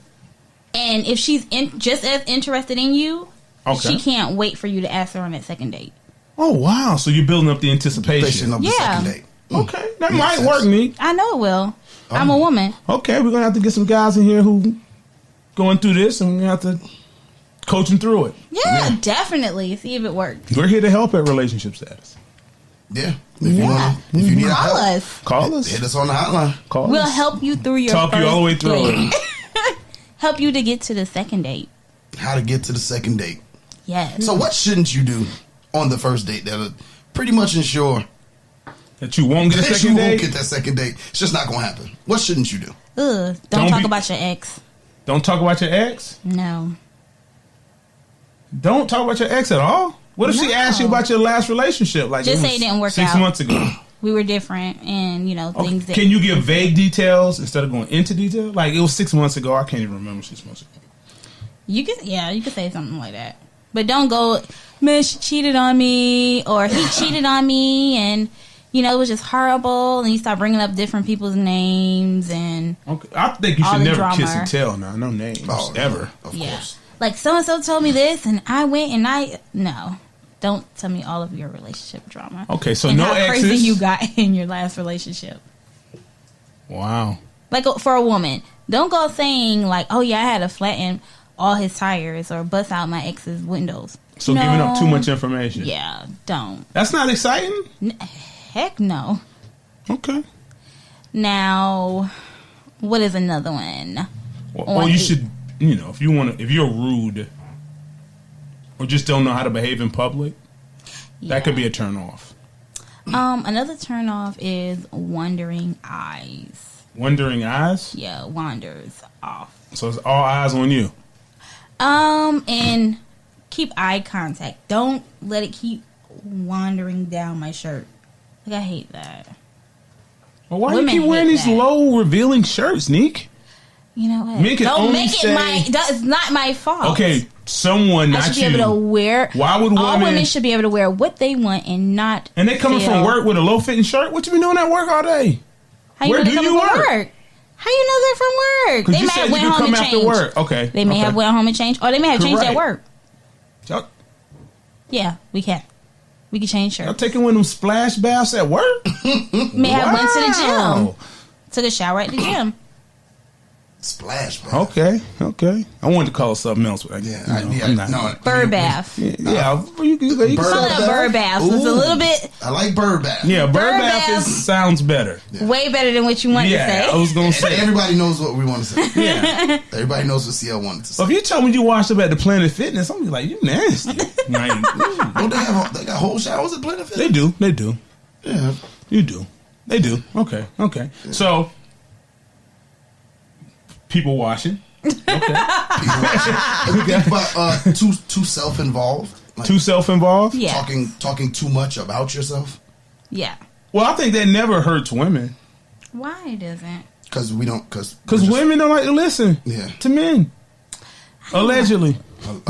And if she's just as interested in you, Okay. she can't wait for you to ask her on that second date. Oh, wow. So you're building up the anticipation. Of the Yeah. second date. Okay. That Makes might sense. work, Nique. I know it will. I'm a woman. Okay, we're going to have to get some guys in here who going through this, and we have to coach them through it. Yeah, definitely. See if it works. We're here to help at Relationship Status. Yeah. If you need Call help, us. Call us. hit us on the hotline. Call We'll us. help you through your Talk you all the way first through date. it. Help you to get to the second date. How to get to the second date. Yes. So what shouldn't you do on the first date that'll pretty much ensure That you won't get a that you second won't date? get that second date? It's just not going to happen. What shouldn't you do? Ugh, don't Don't talk be- about your ex. Don't talk about your ex? No. Don't talk about your ex at all? What if she No. asked you about your last relationship? Like Just it say was it didn't work 6 out. months ago. We were different and, Okay. things that... Can you give vague details instead of going into detail? Like it was 6 months ago. I can't even remember 6 months ago. You can say something like that. But don't go, man, she cheated on me or he cheated on me and, it was just horrible. And you start bringing up different people's names and... Okay. I think you All should the never drama. kiss and tell now. No names. Oh, ever. Of Yeah. course. Like, so-and-so told me this, and I went and No. Don't tell me all of your relationship drama. Okay, so and no how exes. crazy you got in your last relationship. Wow. Like, for a woman, don't go saying, like, oh, yeah, I had to flatten all his tires or bust out my ex's windows. So No. giving up too much information. Yeah, don't. That's not exciting. Heck no. Okay. Now, what is another one? Or you should, if you're rude or just don't know how to behave in public, that could be a turn off. Another turn off is wandering eyes. Wandering eyes? Yeah, wanders off. So it's all eyes on you. And keep eye contact. Don't let it keep wandering down my shirt. Like, I hate that. Well, why do Women you keep wearing hate these that. low revealing shirts, Nique? You know what? Men can Don't only make say- it my... It's not my fault. Okay, someone, I not should be you. able to wear... Why would all women- women should be able to wear what they want and not... And they coming feel- from work with a low fitting shirt? What you been doing at work all day? How you Where know do they're you coming from work? How you know they're from work? 'Cause They you may said have you went could home come and after changed. work. Okay. They may have went home and changed. Or they may have changed at Correct. work. Y'all, Yeah, we can. We can change y'all shirts. taking one of them splash baths at work? May have went to the Wow. gym. Took a shower at the gym. Splash, bath. Okay. I wanted to call it something else, but I'm not. no, Bird bath. Yeah, you can Bird Call it a bath? bird bath. So it's a Ooh. little bit I like bird bath. Yeah, bird Bird bath bath. sounds better. way better than what you wanted Yeah, to say. I was gonna say. Everybody knows what we want to say. Yeah. Everybody knows what CL wanted to say. So if you told me you washed up at the Planet Fitness, I'm gonna be like, you nasty. Like, Don't they got whole showers at Planet Fitness? they do. Yeah. You do. They do. Okay. Yeah. So, people watching. Okay. Think about too self-involved. Like, Too self-involved? Yeah. Talking too much about yourself. Yeah. Well, I think that never hurts women. Why doesn't? Because we don't. Because women don't like to listen to men. Allegedly.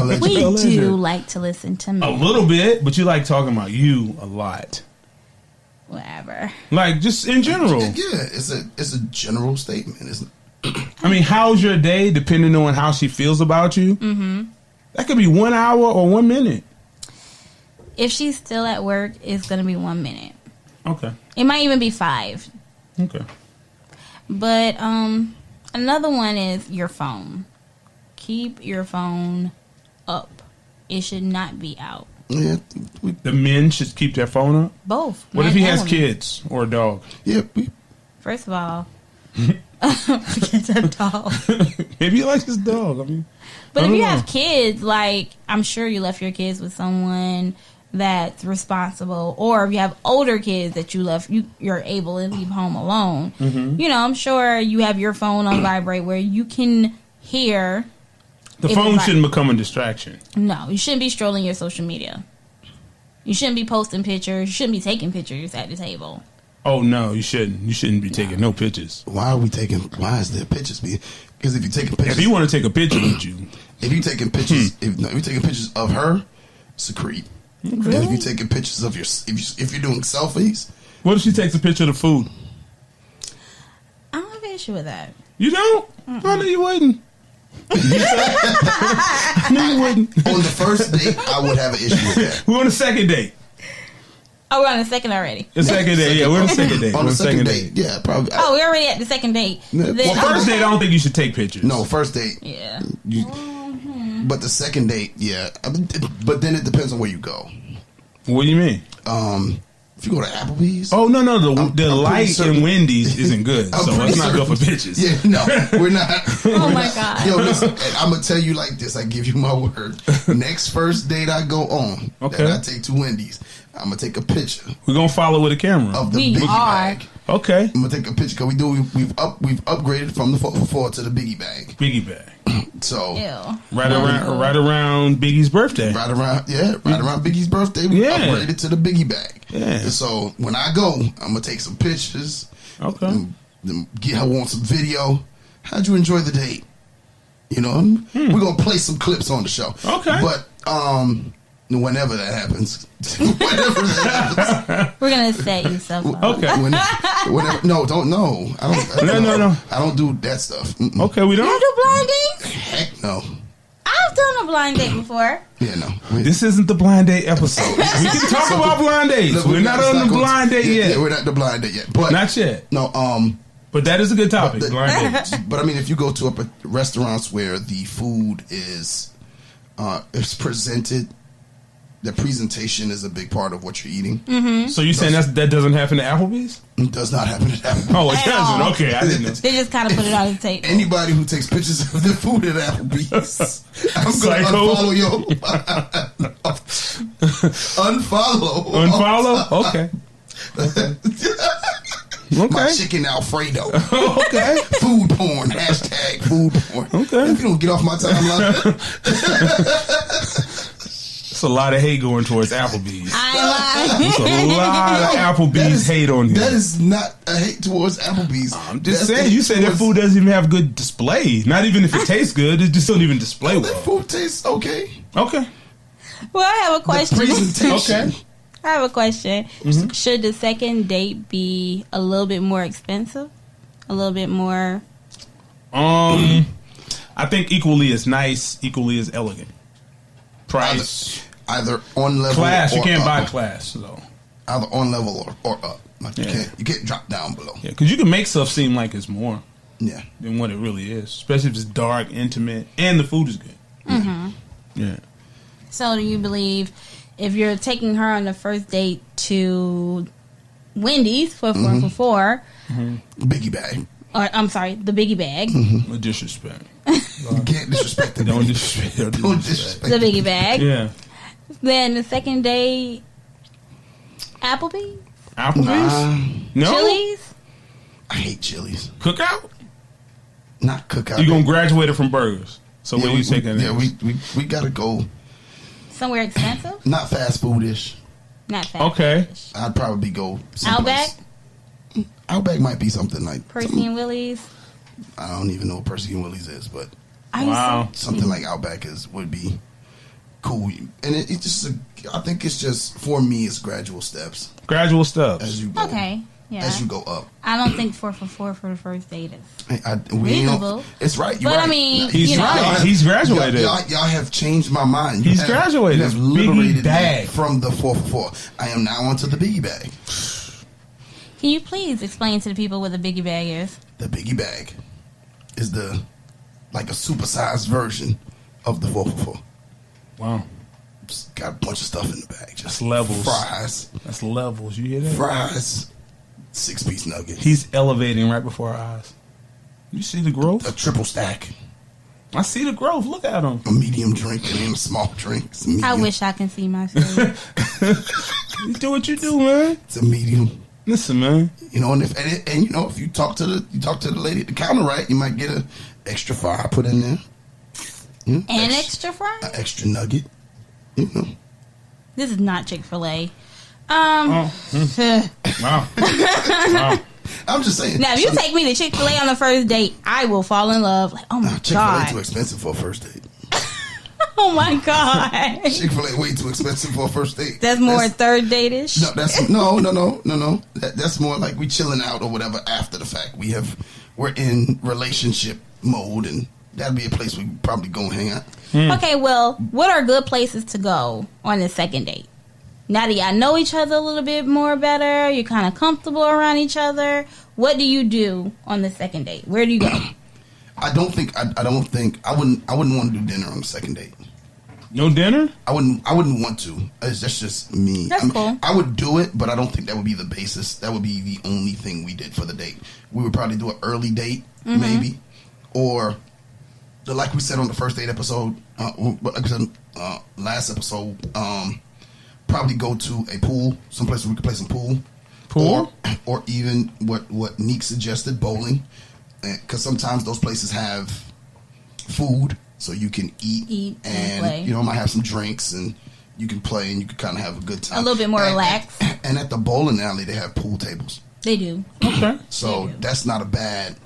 We do like to listen to men. A little bit, but you like talking about you a lot. Whatever. Like, just in general. Yeah, it's a general statement, isn't it? I mean, how's your day, depending on how she feels about you? Mm-hmm. That could be 1 hour or 1 minute. If she's still at work, it's going to be 1 minute. Okay. It might even be 5. Okay. But another one is your phone. Keep your phone up. It should not be out. Yeah. The men should keep their phone up? Both. What if men he and has women. kids or a dog? Yeah. First of all, forget that dog. Maybe he likes his dog. I mean, But I if don't you know. have kids, like, I'm sure you left your kids with someone that's responsible, or if you have older kids that you left, you're able to leave home alone. Mm-hmm. You know, I'm sure you have your phone on vibrate where you can hear. The if phone it's shouldn't become a distraction. No, you shouldn't be strolling your social media. You shouldn't be posting pictures. You shouldn't be taking pictures at the table. Oh, no, you shouldn't. You shouldn't be taking no pictures. Why is there pictures? Because if you're taking pictures, If you want to take a picture with you, if you're taking pictures, if you're taking pictures of her, it's a creep. And if you're taking pictures of if you're doing selfies, what if she takes a picture of the food? I don't have an issue with that. You don't? I know you wouldn't. No, you wouldn't. on the first date, I would have an issue with that. We're on the second date. Oh, we're on the second already. The second date, yeah, we're on the second date. On We're the second date, yeah, probably. Oh, we're already at the second date. Yeah. Then- Well, first date, I don't think you should take pictures. No, first date. Yeah. But the second date, yeah. But then it depends on where you go. What do you mean? If you go to Applebee's, Oh, no, the I'm light pretty certain- in Wendy's isn't good, I'm so pretty let's not go for certain- pictures. Yeah, no, we're not. Oh my God. Yo, listen, I'm gonna tell you like this. I give you my word. Next first date I go on, Okay. that I take to Wendy's, I'm gonna take a picture We're going to follow with a camera. of the We biggie are. bag. Okay. I'm gonna take a picture because we've upgraded from the 4 to the biggie bag. Biggie bag. So Ew. Right around Biggie's birthday. right around Biggie's birthday, we Yeah. upgraded to the biggie bag. Yeah. And so when I go, I'm gonna take some pictures. Okay. and get her on some video. How'd you enjoy the date? You know, we're gonna play some clips on the show. Okay. But whenever that happens, We're going to set you up. Okay. whenever, no, don't know. I don't. No. I don't do that stuff. Mm-mm. Okay, we You don't. do blind dates? Heck no. I've done a blind date before. Yeah, no. This isn't the blind date episode. We can talk about blind dates. Look, We're not on the blind date yet. Yeah, we're not the blind date yet. But Not yet. no. But that is a good topic. But blind dates. But I mean, if you go to restaurants where the food is presented, the presentation is a big part of what you're eating. So you saying that doesn't happen at Applebee's? It does not happen at Applebee's. Oh, it At doesn't. all. Okay, I didn't know. They just kind of put it on the table. Anybody who takes pictures of the food at Applebee's, I'm going to Psycho. unfollow you. Unfollow. Unfollow? Okay. My Okay. chicken Alfredo. Okay. Food porn. Hashtag food porn. Okay. If you don't get off my timeline. It's a lot of hate going towards Applebee's. It's a lot of Applebee's hate on here. That is not a hate towards Applebee's. I'm just That's saying, hate you said that towards- food doesn't even have good display. Not even if it tastes good, it just don't even display That well. food tastes okay. Okay. Well, I have a The question. presentation. Okay. I have a question. Should the second date be a little bit more expensive? A little bit more? I think equally as nice, equally as elegant. Price, Either on level class. You or can't up. buy class, though. Either on level or up. Like Yeah. you can't drop down below. Yeah, because you can make stuff seem like it's more Yeah. than what it really is, especially if it's dark, intimate, and the food is good. Yeah. So do you believe if you're taking her on the first date to Wendy's for four, Biggie bag. or I'm sorry, the biggie bag, With disrespect. You can't disrespect the Don't biggie. disrespect. Don't disrespect the biggie bag, Yeah. then the second date, Applebee's? Applebee's? No. Chili's? I hate Chili's. Cookout? Not Cookout. You're going to graduate it from burgers. So what are you taking? Yeah, we got to go. Somewhere expensive? Not fast food-ish. Not fast. Okay. food-ish. I'd probably go Outback? someplace. Outback might be something like Percy and Willie's? I don't even know what Percy and Willie's is, but Wow. something like Outback would be cool. And it's just I think it's just, for me, it's gradual steps Gradual steps. as you go. Okay. Yeah. As you go up. I don't think 4 for 4 for the first date is. Reasonable. It's right. You're But right. I mean, He's you know. right. He's graduated. Y'all have changed my mind. He's graduated. You have Biggie liberated bag. me from the 4 for 4. I am now onto the biggie bag. Can you please explain to the people what the biggie bag is? The biggie bag is like a supersized version of the 4 for 4. Wow. Just got a bunch of stuff in the bag. Just That's levels. Fries. That's levels. You hear that? Fries. 6-piece nuggets. He's elevating right before our eyes. You see the growth? A triple stack. I see the growth. Look at him. A medium drink and then a small drink. It's a medium. I wish I can see myself. You do what you do, man. It's a medium. Listen, man. You know, and you know, if you talk to the lady at the counter, right, you might get an extra fry put in there. You know, And extra fries? an extra nugget. You know, This is not Chick-fil-A. Wow. Wow. I'm just saying. Now, if you take me to Chick-fil-A on the first date, I will fall in love. Like, oh my Chick-fil-A too God. expensive for a first date. Oh my God. Chick-fil-A way too expensive for a first date. That's more third date-ish? No, no. That's more like we chilling out or whatever after the fact. We're in relationship mode, and that'd be a place we probably go and hang out. Okay, well, what are good places to go on the second date? Now that y'all know each other a little bit more better, you're kind of comfortable around each other. What do you do on the second date? Where do you go? I wouldn't want to do dinner on the second date. No dinner? I wouldn't want to. That's just me. That's cool. I would do it, but I don't think that would be the basis. That would be the only thing we did for the date. We would probably do an early date, maybe, or like we said on the first date episode, last episode. Probably go to a pool, someplace where we could play some pool, or even what Nique suggested, bowling, because sometimes those places have food. So you can eat and play. You know, might have some drinks and you can play and you can kind of have a good time. A little bit more relaxed. And at the bowling alley, they have pool tables. They do. Okay. So that's not a bad,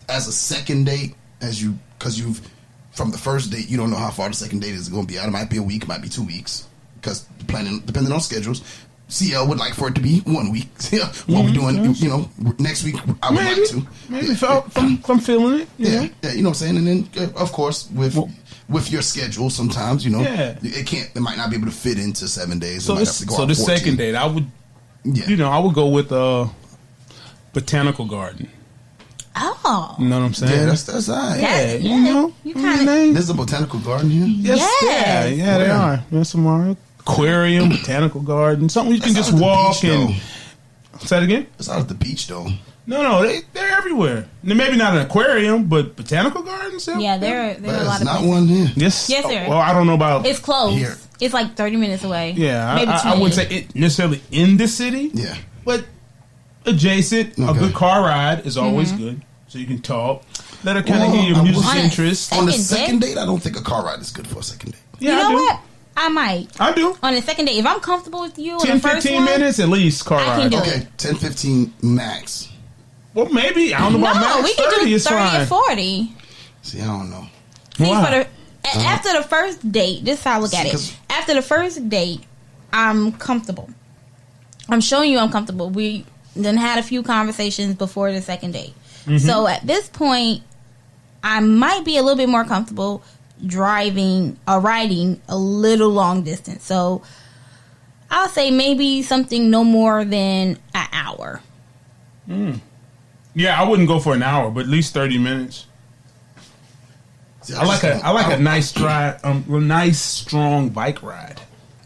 as a second date, because you've, from the first date, you don't know how far the second date is going to be out. It might be a week, it might be 2 weeks, because depending on schedules. CL would like for it to be 1 week. What we're doing, you know, next week, I would like to. Maybe if I'm feeling it. Yeah, you know what I'm saying? And then, of course, with your schedule, sometimes, you know, it might not be able to fit into 7 days. So it might have to go out the 14. second date, I would, I would go with Botanical Garden. Oh. You know what I'm saying? Yeah, that's all right. Yeah, you know. You kind of. There's a botanical garden here? Yes. Yeah, they are. There's some aquarium, botanical garden, something you can just walk and. Say that again? It's out at the beach, though. No, they're everywhere. Maybe not an aquarium, but botanical gardens. Yeah, there are a lot of There's not places. one here. Yes, there is. Well, I don't know about. It's close. Here. It's like 30 minutes away. Yeah, Maybe I 20. wouldn't say it necessarily in the city. Yeah. But adjacent, a Okay. good car ride is always good, so you can talk. Let her kind of hear your music on a interest. On the Second second date, I don't think a car ride is good for a second date. Yeah, You know I do. what? I might. I do. On the second date, if I'm comfortable with you on 10, the first 15 one, minutes at least car I can ride. do Okay, 10, 15 max. Well, maybe. I don't know about No, max. we can 30 do is 30 fine. or 40. See, I don't know. See, Why? after the first date, this is how I look at See, it. 'cause- After the first date, I'm comfortable. I'm showing you I'm comfortable. We then had a few conversations before the second date. So at this point, I might be a little bit more comfortable riding a little long distance. So I'll say maybe something no more than an hour. Yeah, I wouldn't go for an hour, but at least 30 minutes. See, I like a nice drive, nice strong bike ride.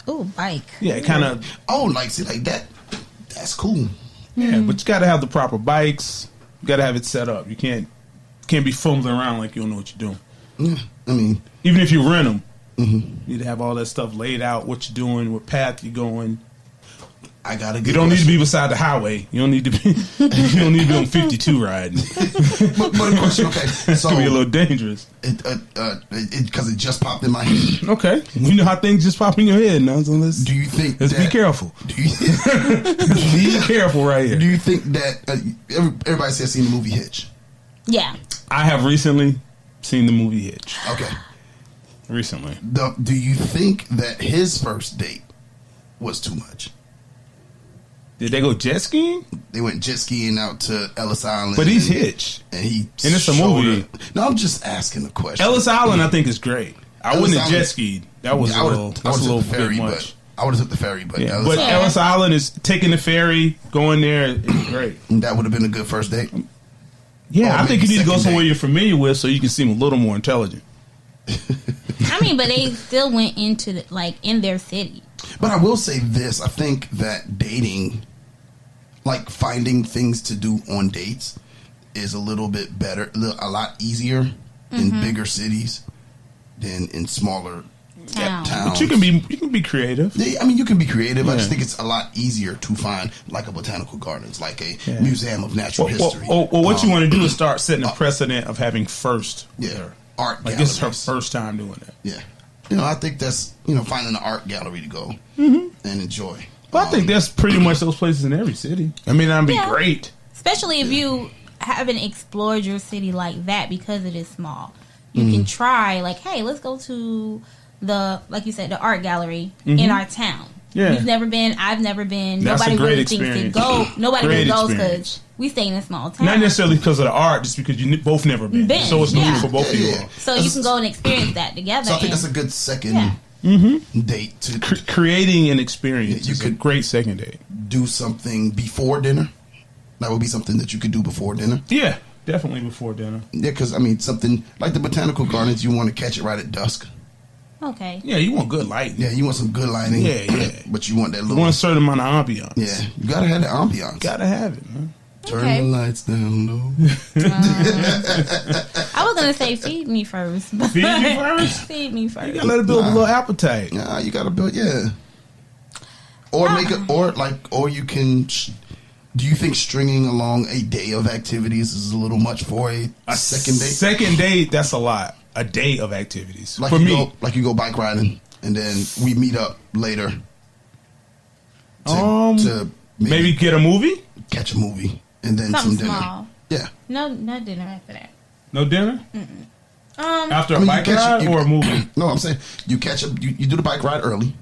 Ooh, bike. Yeah, kind of. Oh, like, see, like that. That's cool. Yeah, but you got to have the proper bikes. You got to have it set up. You can't be fumbling around like you don't know what you're doing. Yeah, I mean, Even if you rent them, you need to have all that stuff laid out. What you're doing, what path you're going. I got a good You don't need to question. be beside the highway. You don't need to be. You don't need to be on 52 riding. But a question, okay. It's So, gonna be a little dangerous. because it just popped in my head. Okay, you know how things just pop in your head now. So let's Do you think be careful. Do you, Be careful right here. do you think that everybody says seen the movie Hitch? Yeah. I have recently seen the movie Hitch. Okay. Recently, Do you think that his first date was too much? did they go jet skiing? They went jet skiing out to Ellis Island. But he's and- hitched. And he And it's a showed movie. her- No, I'm just asking a question. Ellis Island, I think, is great. I Ellis wouldn't have jet Island- skied. That was Yeah, a little. That's a little took the ferry, bit but much. I would have took the ferry, but Yeah, Ellis but Island, Ellis Island is taking the ferry, going there is great. that would have been a good first date. Yeah, Or I think you maybe need to go second somewhere date. you're familiar with so you can seem a little more intelligent. I mean, but they still went into in their city. But I will say this: I think that dating, like finding things to do on dates, is a little bit better, a lot easier in bigger cities than in smaller Towns. towns. But you can be creative. Yeah, I mean, you can be creative. I just Yeah. think it's a lot easier to find like a botanical gardens, like a Yeah. museum of natural history. Well, what you want to do is start setting a precedent of having first. with Yeah, her. art Like this is her galleries. first time doing that. Yeah, I think that's finding an art gallery to go Mm-hmm. and enjoy. But I think there's pretty much those places in every city. I mean, that'd be Yeah. great. Especially if you haven't explored your city like that because it is small. You Mm-hmm. can try, hey, let's go to like you said, the art gallery in our town. Mm-hmm. Yeah. You've never been. I've never been. That's Nobody a great really thinks to experience. go. Nobody Great really goes experience. because we stay in a small town. Not necessarily because of the art, just because you both never been. Been, So it's new yeah. for both of you Yeah. all. So you can go and experience that together. So I think and- that's a good second Yeah. date to Creating an experience Yeah, you is a could- great second date. do something before dinner. That would be something that you could do before dinner. Yeah, definitely before dinner. Yeah, because I mean, something like the botanical gardens, you want to catch it right at dusk. Okay. Yeah, you want good lighting. Yeah, you want some good lighting. Yeah. But you want that You little. want a certain amount of ambiance. Yeah, you gotta have the ambiance. Gotta have it, man. Turn Okay. the lights down low. I was gonna say feed me first. but- Feed you first? Feed me first. You gotta let it build a little appetite. Yeah, you gotta build. Yeah. Or make it, or you can. Do you think stringing along a day of activities is a little much for a second date? Second date, that's a lot. A day of activities. Like For you me, go, you go bike riding, and then we meet up later. To maybe get a movie? catch a movie and then Something some dinner. small. Yeah. No dinner after that. No dinner? After I a mean, bike ride or a movie? No, I'm saying you catch up. You do the bike ride early.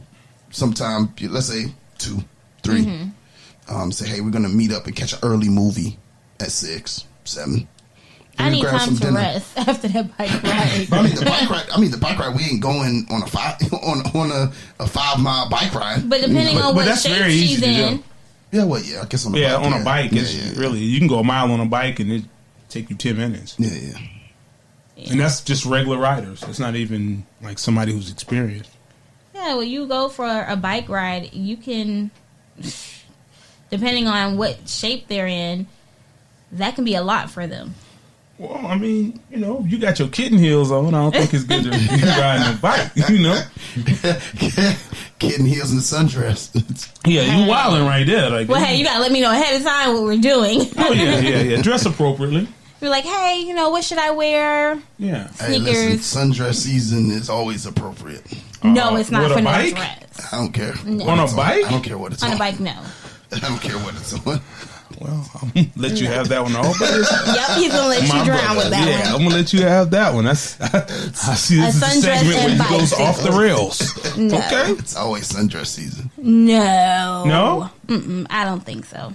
Sometime, let's say 2, 3. Mm-hmm. Say, hey, we're gonna meet up and catch an early movie at 6, 7. I And need grab time some to dinner. rest after that bike ride. But I mean the bike ride. We ain't going on a 5-mile bike ride. But depending on what that's shape very easy she's to do. in, Yeah, well, yeah, I guess on a Yeah, bike. on a bike, it's yeah. really, you can go a mile on a bike and it take you 10 minutes. Yeah. And that's just regular riders. It's not even like somebody who's experienced. yeah, when you go for a bike ride, you can, depending on what shape they're in, that can be a lot for them. Well, I mean, you got your kitten heels on. I don't think it's good to be riding a bike, Kitten heels and the sundress. Yeah, you wilding right there. Like, Well, hey, you gotta let me know ahead of time what we're doing. oh, yeah. Dress appropriately. We're like, hey, what should I wear? Yeah. Hey, listen, Sneakers. sundress season is always appropriate. No, it's not with a for no bike? dress. I don't care. On a bike? I don't care what it's on. On a bike, no. I don't care what it's on. Well, I'm going to let you have that one all. But Yep, he's gonna let you drown with that yeah, one. I'm going to let you have that one. I see this is a sundress segment where and you goes bicycle. off the rails. No. Okay. It's always sundress season. No. No? Mm-mm, I don't think so.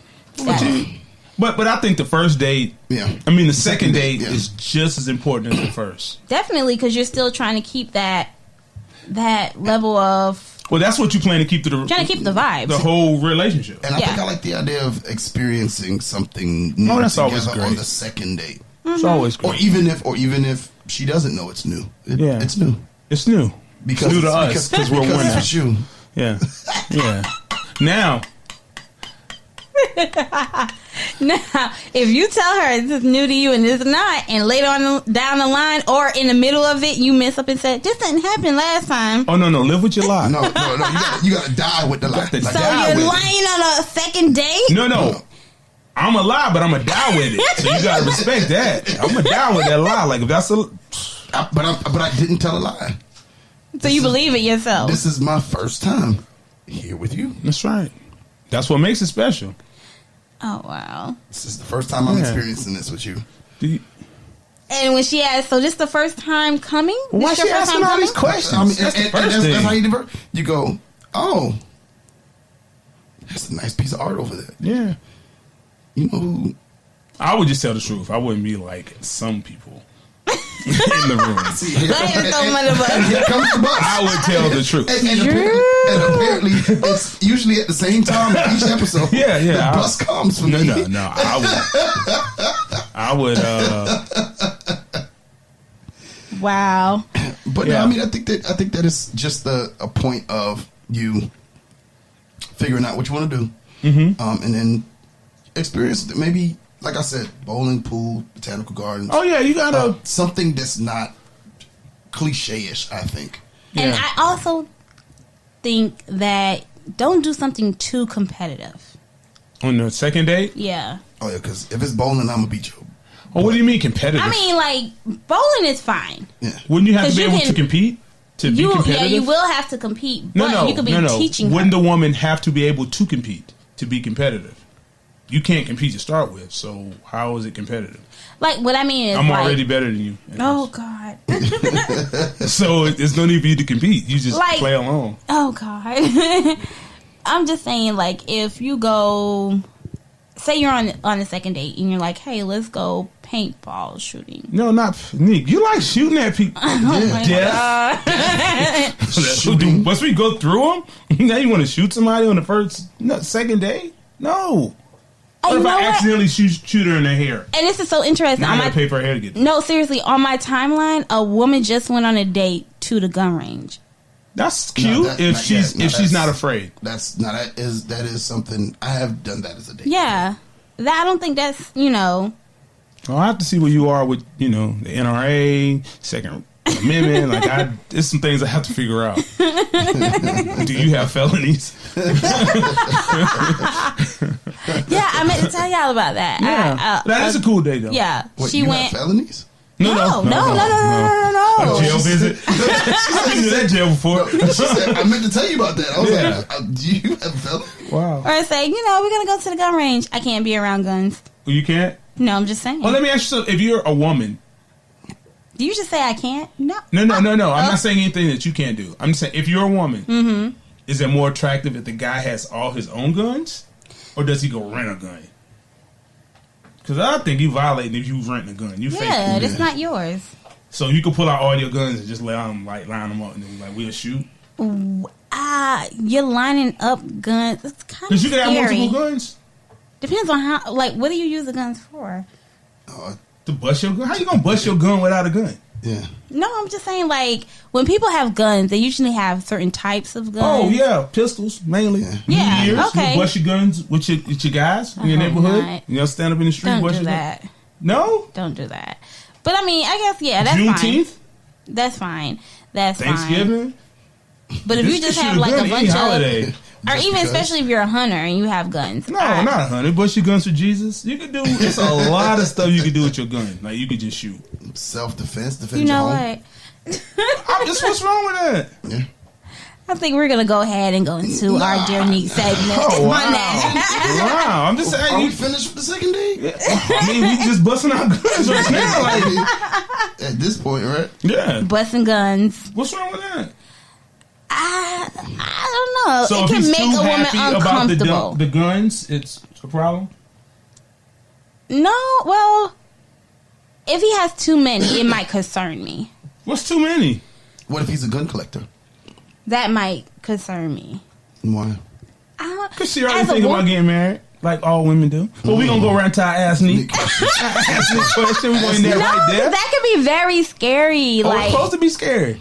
But I think the first date, Yeah. I mean, the second date yeah. is just as important as the first. Definitely, because you're still trying to keep that level of Well, that's what you plan to keep to trying to keep the vibes. the whole relationship. And I Yeah. think I like the idea of experiencing something new Oh, that's together always great. on the second date. It's always Or great. even if she doesn't know it's new. Yeah. It's new. It's new. Because It's new to it's- us because we're because women. it's you. Yeah. Yeah. Now, Now, if you tell her this is new to you and this is not, and later on down the line or in the middle of it, you mess up and say, this didn't happen last time. Oh, no. Live with your lie. No. You gotta die with the lie. So So you're lying on a second date? No. I'm a lie, but I'm gonna die with it. So you gotta respect that. I'm gonna die with that lie. Like if that's but I didn't tell a lie. So you believe it yourself? This is my first time here with you. That's right. That's what makes it special. Oh, wow. This is the first time I'm experiencing this with you. And when she asked, so this the first time coming? Why This she your first asking time all coming? these questions? I mean, That's the first thing. that's how you go, oh, that's a nice piece of art over there. Yeah. You know who? I would just tell the truth. I wouldn't be like some people in the room. See, here Go ahead and throw him under the bus. here comes the bus. I would tell the truth. And apparently, it's usually at the same time in each episode. Yeah. The bus comes for me. No. I would. Wow. But Yeah. no, I mean, I think that is just a point of you figuring out what you want to do, and then experience it. Maybe, like I said, bowling, pool, botanical gardens. Oh yeah, you gotta something that's not cliche-ish, I think. And Yeah. I also think that don't do something too competitive. on the second date. Yeah. Oh yeah, because if it's bowling, I'm gonna beat you. Oh, what do you mean competitive? I mean, like, bowling is fine. Yeah. Wouldn't you have to 'Cause be you able can- to compete to be competitive? Yeah, you will have to compete, but you could be teaching Wouldn't her. the woman have to be able to compete to be competitive? You can't compete to start with, so how is it competitive? Like, what I mean is, I'm like, already better than you. oh, God. So there's no need for you to compete. You just Like- play along. Oh, God. I'm just saying, like, if you go, say you're on the second date and you're like, hey, let's go paintball shooting. No, not Nique. You like shooting at people. Oh, my Death. Shooting. Once we go through them, now you want to shoot somebody on the second date? No. What You if know I what? accidentally shoot her in the hair? And this is so interesting. Now I On gotta my, pay for her hair to get no, seriously, on my timeline, a woman just went on a date to the gun range. That's cute if she's not afraid. That is something I have done that as a date. Yeah. I don't think that's, Well, I have to see where you are with, the NRA, Second Amendment. Like, there's some things I have to figure out. Do you have felonies? Yeah, I meant to tell y'all about that. Yeah. That is a cool day, though. Yeah. What, She you went. have felonies? No. No. A jail visit? I've been to that jail before. She said, I meant to tell you about that. I was Yeah. like, do you have felonies? Wow. Or say, we're going to go to the gun range. I can't be around guns. You can't? No, I'm just saying. Well, let me ask you something. If you're a woman. Do you just say I can't? No. No. I'm not saying anything that you can't do. I'm just saying, if you're a woman, is it more attractive if the guy has all his own guns? Or does he go rent a gun? Because I think you violating if you rent a gun. You Yeah, fake. it's not yours. So you can pull out all your guns and just line them up and then we'll shoot. You're lining up guns. It's kind of Because you can have scary. multiple guns. Depends on how. Like, what do you use the guns for? To bust your gun? How you going to bust your gun without a gun? Yeah. No, I'm just saying, like, when people have guns, they usually have certain types of guns. Oh, yeah. Pistols, mainly. Yeah, New Year's, okay. You bust your guns with your guys in your neighborhood. not. You stand up in the street. Don't bust do your that. gun. No? Don't do that. But, I mean, I guess, yeah, that's fine. Juneteenth? That's fine. That's Thanksgiving? fine. But if you just have, shoot like, gun a bunch any of... holiday. Or Just even because. especially if you're a hunter and you have guns. No, Alright. not 100. Bust your guns for Jesus. You can do. It's a lot of stuff you can do with your gun. Like you can just shoot. Self-defense, defend You your know home. what? What's wrong with that? Yeah. I think we're going to go ahead and go into our Dear Nique segment. Oh, wow. On that. Wow, I'm just Are saying. we finished with the second date? I mean, we just busting our guns right now. Like, At this point, right? yeah. Busting guns. What's wrong with that? I don't know. So It if can he's make too a woman happy about uncomfortable. the guns, it's a problem. No, well, if he has too many, it might concern me. What's too many? What if he's a gun collector? That might concern me. Why? I don't. Cause she already as a think about woman- getting married, like all women do. Well, we gonna go around to our ass Nique. Ask Nique question. We going there No, right there. that could be very scary. Oh, it's Like, supposed to be scary.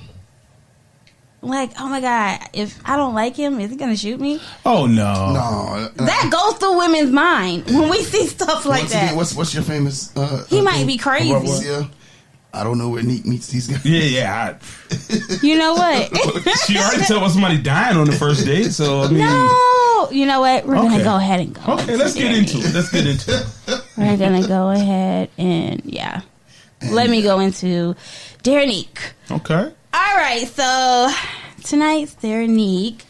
like, oh my God, if I don't like him, is he gonna shoot me? Oh no, No. That goes through women's mind when we see stuff like Once that. again, what's your famous? He might be crazy. Yeah. I don't know where Nique meets these guys. Yeah. You know what? She already told us somebody dying on the first date, so I mean, No, you know what? We're gonna Okay. go ahead and go. okay, let's get into it. We're gonna go ahead and let me go into Dear Nique. Okay. All right, so tonight's Dear Nique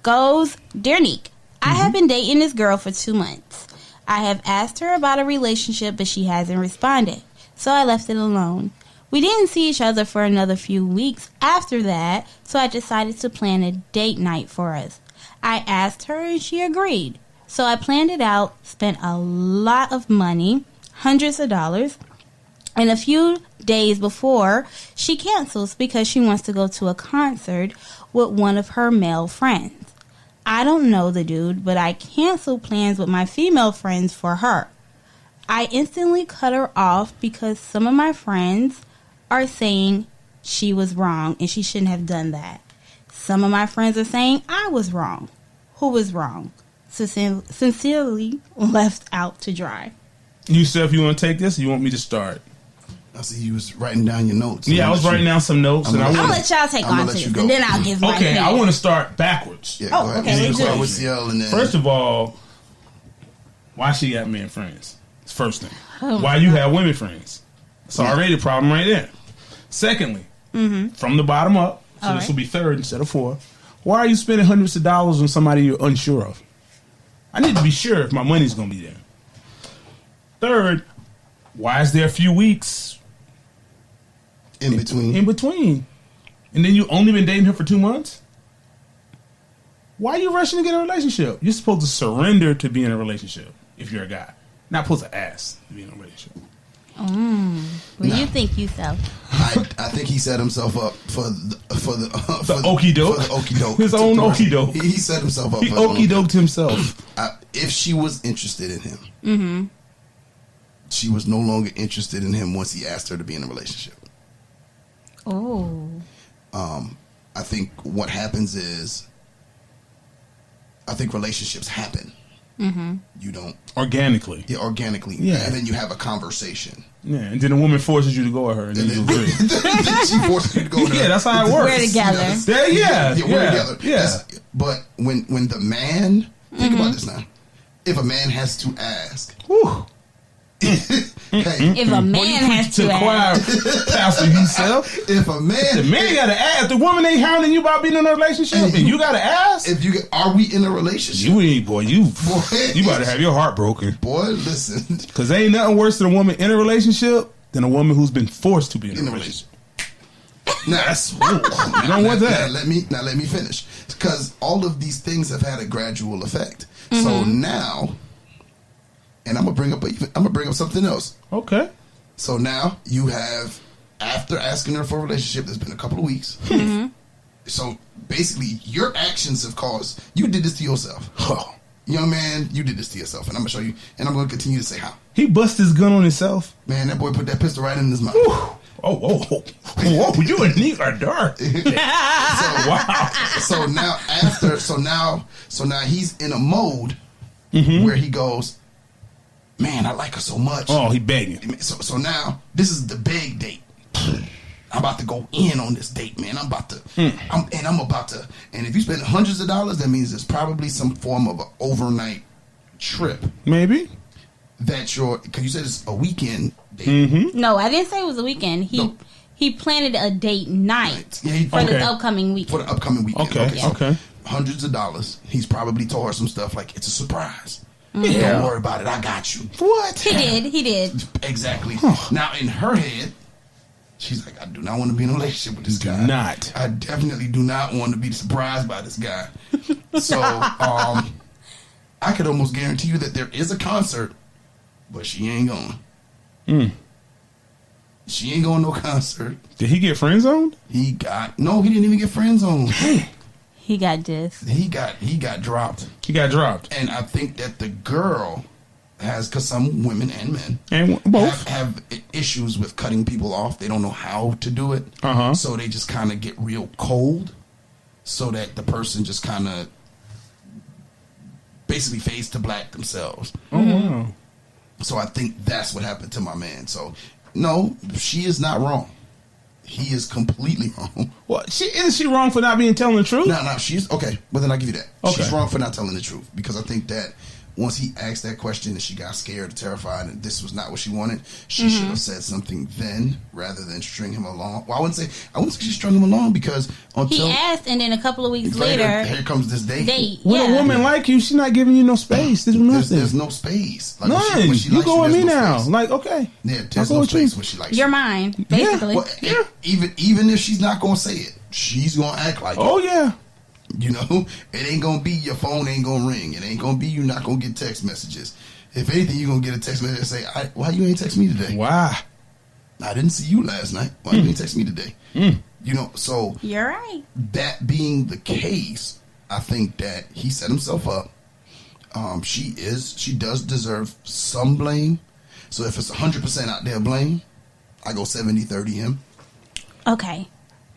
goes, Dear Nique, I have been dating this girl for 2 months. I have asked her about a relationship, but she hasn't responded, so I left it alone. We didn't see each other for another few weeks after that, so I decided to plan a date night for us. I asked her and she agreed. So I planned it out, spent a lot of money, hundreds of dollars, and a few days before, she cancels because she wants to go to a concert with one of her male friends. I don't know the dude, but I canceled plans with my female friends for her. I instantly cut her off because some of my friends are saying she was wrong and she shouldn't have done that. Some of my friends are saying I was wrong. Who was wrong? Sincerely left out to dry. Yusuf, you want to take this or you want me to start? I see you was writing down your notes. Yeah, I was writing down some notes. I'll let y'all take on to let you this go. and then I'll give my Okay, opinion. I want to start backwards. Yeah, Oh, go ahead. okay, You let's start do with it. CL and then. First of all, why she got men friends? It's first thing. Why you have women friends? It's already a problem right there. Secondly, from the bottom up, so All this right. will be third instead of fourth. Why are you spending hundreds of dollars on somebody you're unsure of? I need to be sure if my money's going to be there. Third, why is there a few weeks in between. in between? And then you only been dating her for 2 months? Why are you rushing to get in a relationship? You're supposed to surrender to be in a relationship if you're a guy. Not supposed to ask to be in a relationship. What do you think, Yusuf? I think he set himself up for the okey doke. For the okey doke. His own okey doke. He set himself up. He for his own okey doked himself. If she was interested in him, she was no longer interested in him once he asked her to be in a relationship. Oh. I think what happens is, I think relationships happen. You don't Organically. organically, Yeah. and then you have a conversation. Yeah, and then a woman forces you to go with her, and then you agree. Then she forces you to go to Yeah, that's how it works. We're together. Yeah, we're together. Yeah. But when the man, think about this now. If a man has to ask, Whew. hey, If a man has to the ask. choir, Pastor himself. if a man, The man got to ask. The woman ain't hounding you about being in a relationship, and you got to ask. if you are we in a relationship? You ain't, boy. You Boy. about to have your heart broken. Boy, listen. Because ain't nothing worse than a woman in a relationship than a woman who's been forced to be in a relationship. Now, You don't want that. Now let me finish, because all of these things have had a gradual effect. So now, and I'm gonna bring up something else. Okay. So now you have, after asking her for a relationship, there's been a couple of weeks. So basically, your actions have caused, you did this to yourself. Oh. Young man, you did this to yourself, and I'm gonna show you, and I'm gonna continue to say how. He bust his gun on himself. Man, that boy put that pistol right in his mouth. Whoa, you and Nique are dark. Wow. So now, so now he's in a mode where he goes, man, I like her so much. Oh, he begging. So now this is the big date. I'm about to go in on this date, man. I'm about to, and if you spend hundreds of dollars, that means it's probably some form of an overnight trip Maybe. that because you said it's a weekend date. No, I didn't say it was a weekend. No. He planned a date night Yeah, for Okay. the upcoming weekend. for the upcoming weekend. Okay. so Okay. hundreds of dollars. He's probably told her some stuff like, it's a surprise. Yeah. Don't worry about it. I got you. What? He did. Exactly. Now, in her head, she's like, I do not want to be in a relationship with this Do guy. not. I definitely do not want to be surprised by this guy. So, I could almost guarantee you that there is a concert, but she ain't going. She ain't going to no concert. Did he get friend zoned? He didn't even get friend zone. He got dissed. He got dropped. He got dropped. And I think that the girl has, because some women and men And both. have issues with cutting people off. They don't know how to do it. Uh-huh. So they just kind of get real cold. so that the person just kind of basically fades to black themselves. Oh, wow. So I think that's what happened to my man. So no, she is not wrong. He is completely wrong. Well, isn't she wrong for not being telling the truth? No, she's okay. Well, then I'll give you that. Okay. She's wrong for not telling the truth, because I think that once he asked that question and she got scared or terrified and this was not what she wanted, she should have said something then rather than string him along. Well, I wouldn't say she strung him along, because he asked, and then a couple of weeks later, here comes this date. When a woman like you, she's not giving you no space to do nothing. There's no space. Like, none. when she You likes go with there's me no now. space. Like, okay. Yeah, there's I'll go no with you. space when she likes you're you. mine, basically. Well, even if she's not gonna say it, she's gonna act like Oh, it. yeah. You know, it ain't gonna be your phone ain't gonna ring. It ain't gonna be you not gonna get text messages. If anything, you're gonna get a text message and say, "Why you ain't text me today? Why? I didn't see you last night. Why you ain't text me today?" You know, so You're right. that being the case, I think that he set himself up. She does deserve some blame. So if it's 100% out there blame, I go 70-30 him. Okay.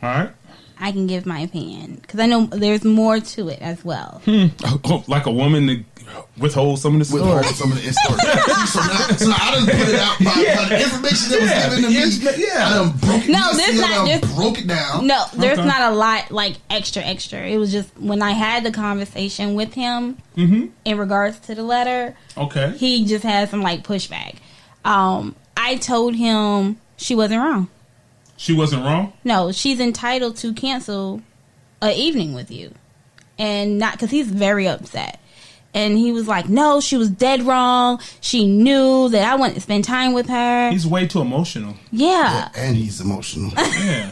All right. I can give my opinion, because I know there's more to it as well. Like a woman to withhold some of the story. Withhold some of the story. so now I done put it out by the information that was given to me. I done broke it. No, there's not just broke it down. No, there's not a lot like extra. It was just when I had the conversation with him in regards to the letter. Okay. He just had some like pushback. I told him she wasn't wrong. She wasn't wrong? No, she's entitled to cancel an evening with you. And not because he's very upset. And he was like, no, she was dead wrong. She knew that I wanted to spend time with her. He's way too emotional. Yeah. And he's emotional. Yeah.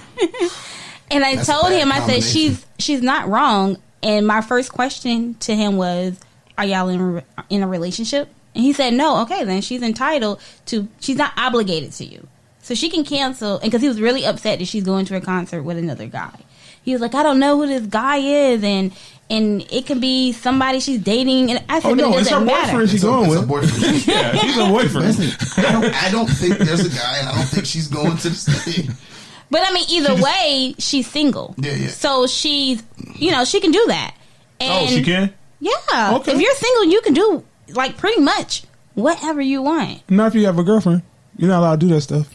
And I That's told a bad him, I said, combination. she's not wrong. And my first question to him was, are y'all in a relationship? And he said, no. Okay, then she's entitled to, she's not obligated to you. So she can cancel. And because he was really upset that she's going to a concert with another guy. He was like, I don't know who this guy is. And it can be somebody she's dating. And I said, Oh, no, but it it's her doesn't matter. boyfriend she's going with. Boyfriend. Yeah, he's her boyfriend. Listen, I don't think there's a guy, and I don't think she's going to this thing. But I mean, either way, she's single. Yeah. So she's, she can do that. And She can? Yeah. Okay. If you're single, you can do like pretty much whatever you want. Not if you have a girlfriend. You're not allowed to do that stuff.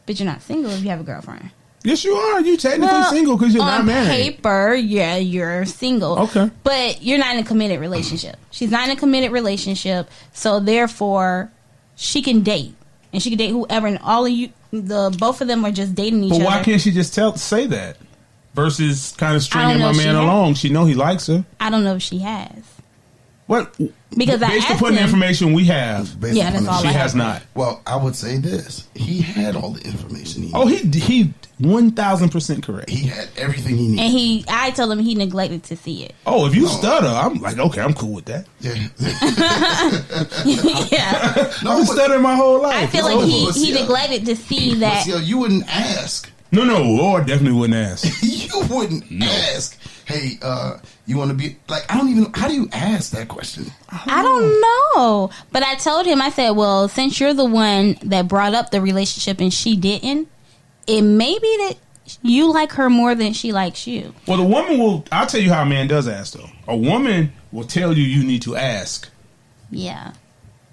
But you're not single if you have a girlfriend. Yes, you are. You technically single because you're not married. On paper, yeah, you're single. Okay. But you're not in a committed relationship. She's not in a committed relationship, so therefore, she can date. And she can date whoever, and all of you, both of them are just dating each other. But why can't she just say that? Versus kind of stringing my man along. She know he likes her. I don't know if she has. What? Because based I asked upon the him, information we have, Yeah, that's all she I has have. not. Well, I would say this. He had all the information he Oh, needed. he 1,000% correct. He had everything he needed. and I told him he neglected to see it. Oh, if you stutter, I'm like, okay, I'm cool with that. Yeah. Yeah. I've been stuttering my whole life. I feel like he neglected to see that. But see, you wouldn't ask. No, Lord definitely wouldn't ask. You wouldn't ask. Hey, you want to be like? I don't even. How do you ask that question? I don't know. But I told him, I said, well, since you're the one that brought up the relationship and she didn't, it may be that you like her more than she likes you. Well, the woman will. I'll tell you how a man does ask, though. A woman will tell you need to ask. Yeah.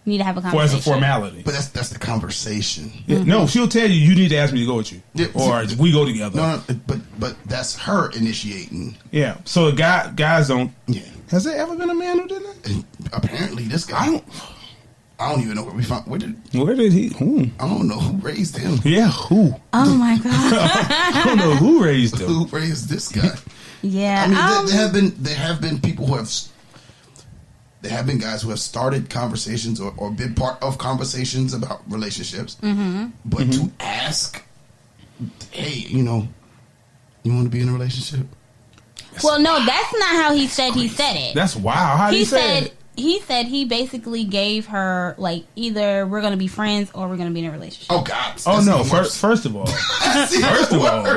You need to have a For conversation. as a formality. But that's the conversation. Yeah, no, she'll tell you need to ask me to go with you. Yeah, or see, we go together. No, but that's her initiating. Yeah. So guys don't. Yeah. Has there ever been a man who did that? And apparently, this guy. I don't even know where we found. Where did he? Who? I don't know who raised him. Yeah, who? Oh, my God. I don't know who raised him. Who raised this guy? Yeah. I mean, there have been people who have. There have been guys who have started conversations or been part of conversations about relationships, but to ask, hey, you want to be in a relationship? Well, no, that's not how he said it. That's wow. How did he say it? He said he basically gave her, like, either we're going to be friends or we're going to be in a relationship. Oh, God. Oh, no. First of all. First of all.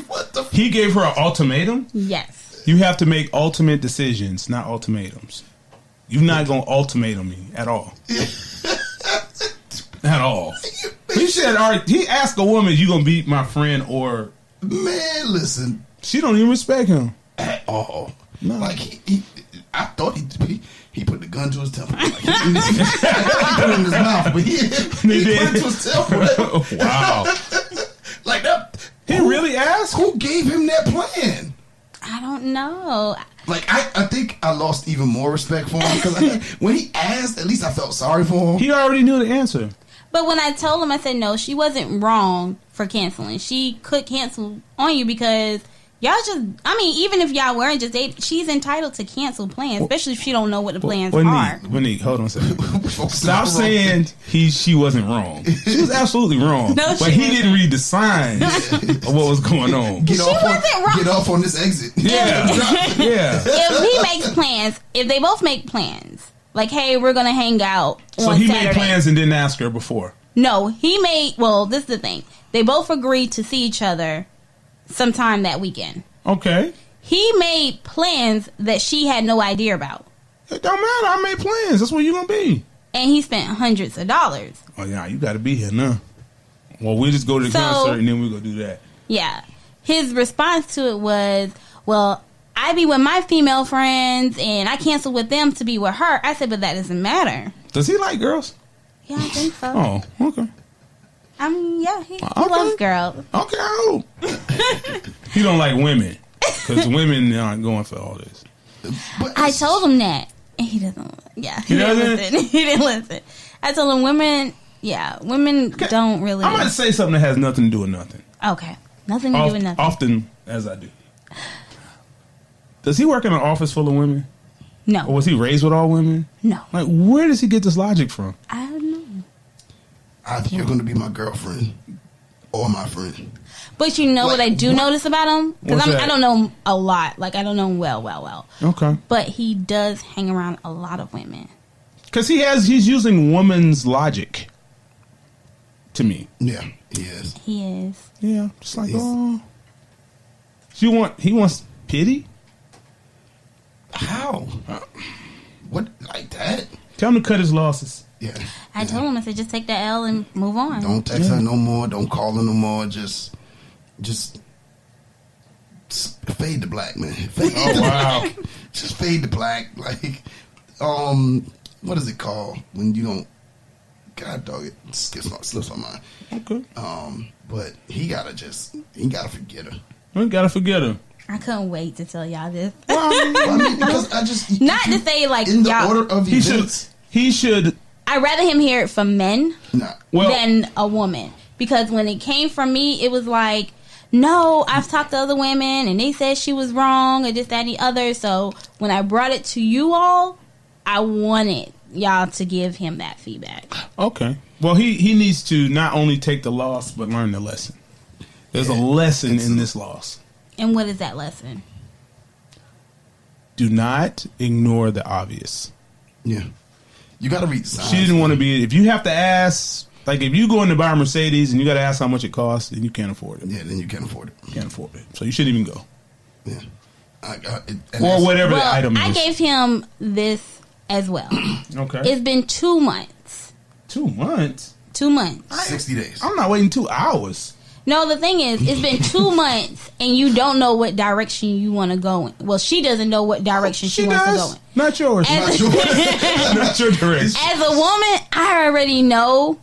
What the He gave her an ultimatum? Yes. You have to make ultimate decisions, not ultimatums. You're not going to ultimatum me at all. At all. He said, all right, he asked a woman, you going to be my friend or... Man, listen. She don't even respect him. all. No. Like I thought he put the gun to his temple. Like, he put it in his mouth, but he put it to his temple. Wow. Like that. He really asked? Who gave him that plan? I don't know. Like, I think I lost even more respect for him because when he asked, at least I felt sorry for him. He already knew the answer. But when I told him, I said, no, she wasn't wrong for canceling. She could cancel on you because y'all just, I mean, even if y'all weren't just dating, she's entitled to cancel plans, especially if she don't know what the plans are. Nique, hold on a second. Stop saying she wasn't wrong. She was absolutely wrong. No, but he didn't read the signs of what was going on. Get off on this exit. Yeah. Yeah. If he makes plans, if they both make plans, like, hey, we're going to hang out on So he Saturday. made plans and didn't ask her before. No, he made, well, this is the thing. They both agreed to see each other sometime that weekend. Okay. He made plans that she had no idea about. It don't matter. I made plans. That's where you going to be. And he spent hundreds of dollars. Oh, yeah. You got to be here now. Well, we'll just go to the concert and then we'll go do that. Yeah. His response to it was, well, I be with my female friends and I cancel with them to be with her. I said, but that doesn't matter. Does he like girls? Yeah, I think so. Oh, okay. I mean, yeah, he Okay. loves girls. Okay, I hope. He don't like women because women aren't going for all this. But I told him that. And he doesn't. Yeah, he didn't doesn't? listen. He didn't listen. I told him women don't really. I'm going to say something that has nothing to do with nothing. Okay. Nothing to do with nothing. Often as I do. Does he work in an office full of women? Or No. was he raised with all women? No. Like, where does he get this logic from? I don't know. either you're going to be my girlfriend or my friend. But you know what I do notice about him? Because I don't know him a lot. Like, I don't know him well. Okay. But he does hang around a lot of women. Because he's using woman's logic to me. Yeah, he is. He is. Yeah, just like, oh. He wants pity? How? What, like that? Tell him to cut his losses. Yeah. I told him, I said, just take the L and move on. Don't text her no more. Don't call her no more. Just fade to black, man. Fade wow. Just fade to black. Like, what is it called when you don't? God dog, it slips my mind. Okay. But he gotta forget her. We gotta forget her. I couldn't wait to tell y'all this. I mean, because I just Not to say like in the y'all. order of events. He should. I'd rather him hear it from men Well, than a woman, because when it came from me, it was like, no, I've talked to other women and they said she was wrong or this, that, and the other. So when I brought it to you all, I wanted y'all to give him that feedback. Okay. Well, he needs to not only take the loss but learn the lesson. There's a lesson in this loss. And what is that lesson? Do not ignore the obvious. Yeah. You got to read the signs. She didn't want to be. If you have to ask, like if you go in to buy a Mercedes and you got to ask how much it costs, then you can't afford it. Yeah, then you can't afford it. You can't afford it. So you shouldn't even go. Yeah. Or whatever the item is. I gave him this as well. Okay. It's been 2 months. 2 months? 2 months. 60 days. I'm not waiting 2 hours. No, the thing is, it's been 2 months and you don't know what direction you want to go in. Well, she doesn't know what direction she wants to go in. Not yours. As Not your direction. As a woman, I already know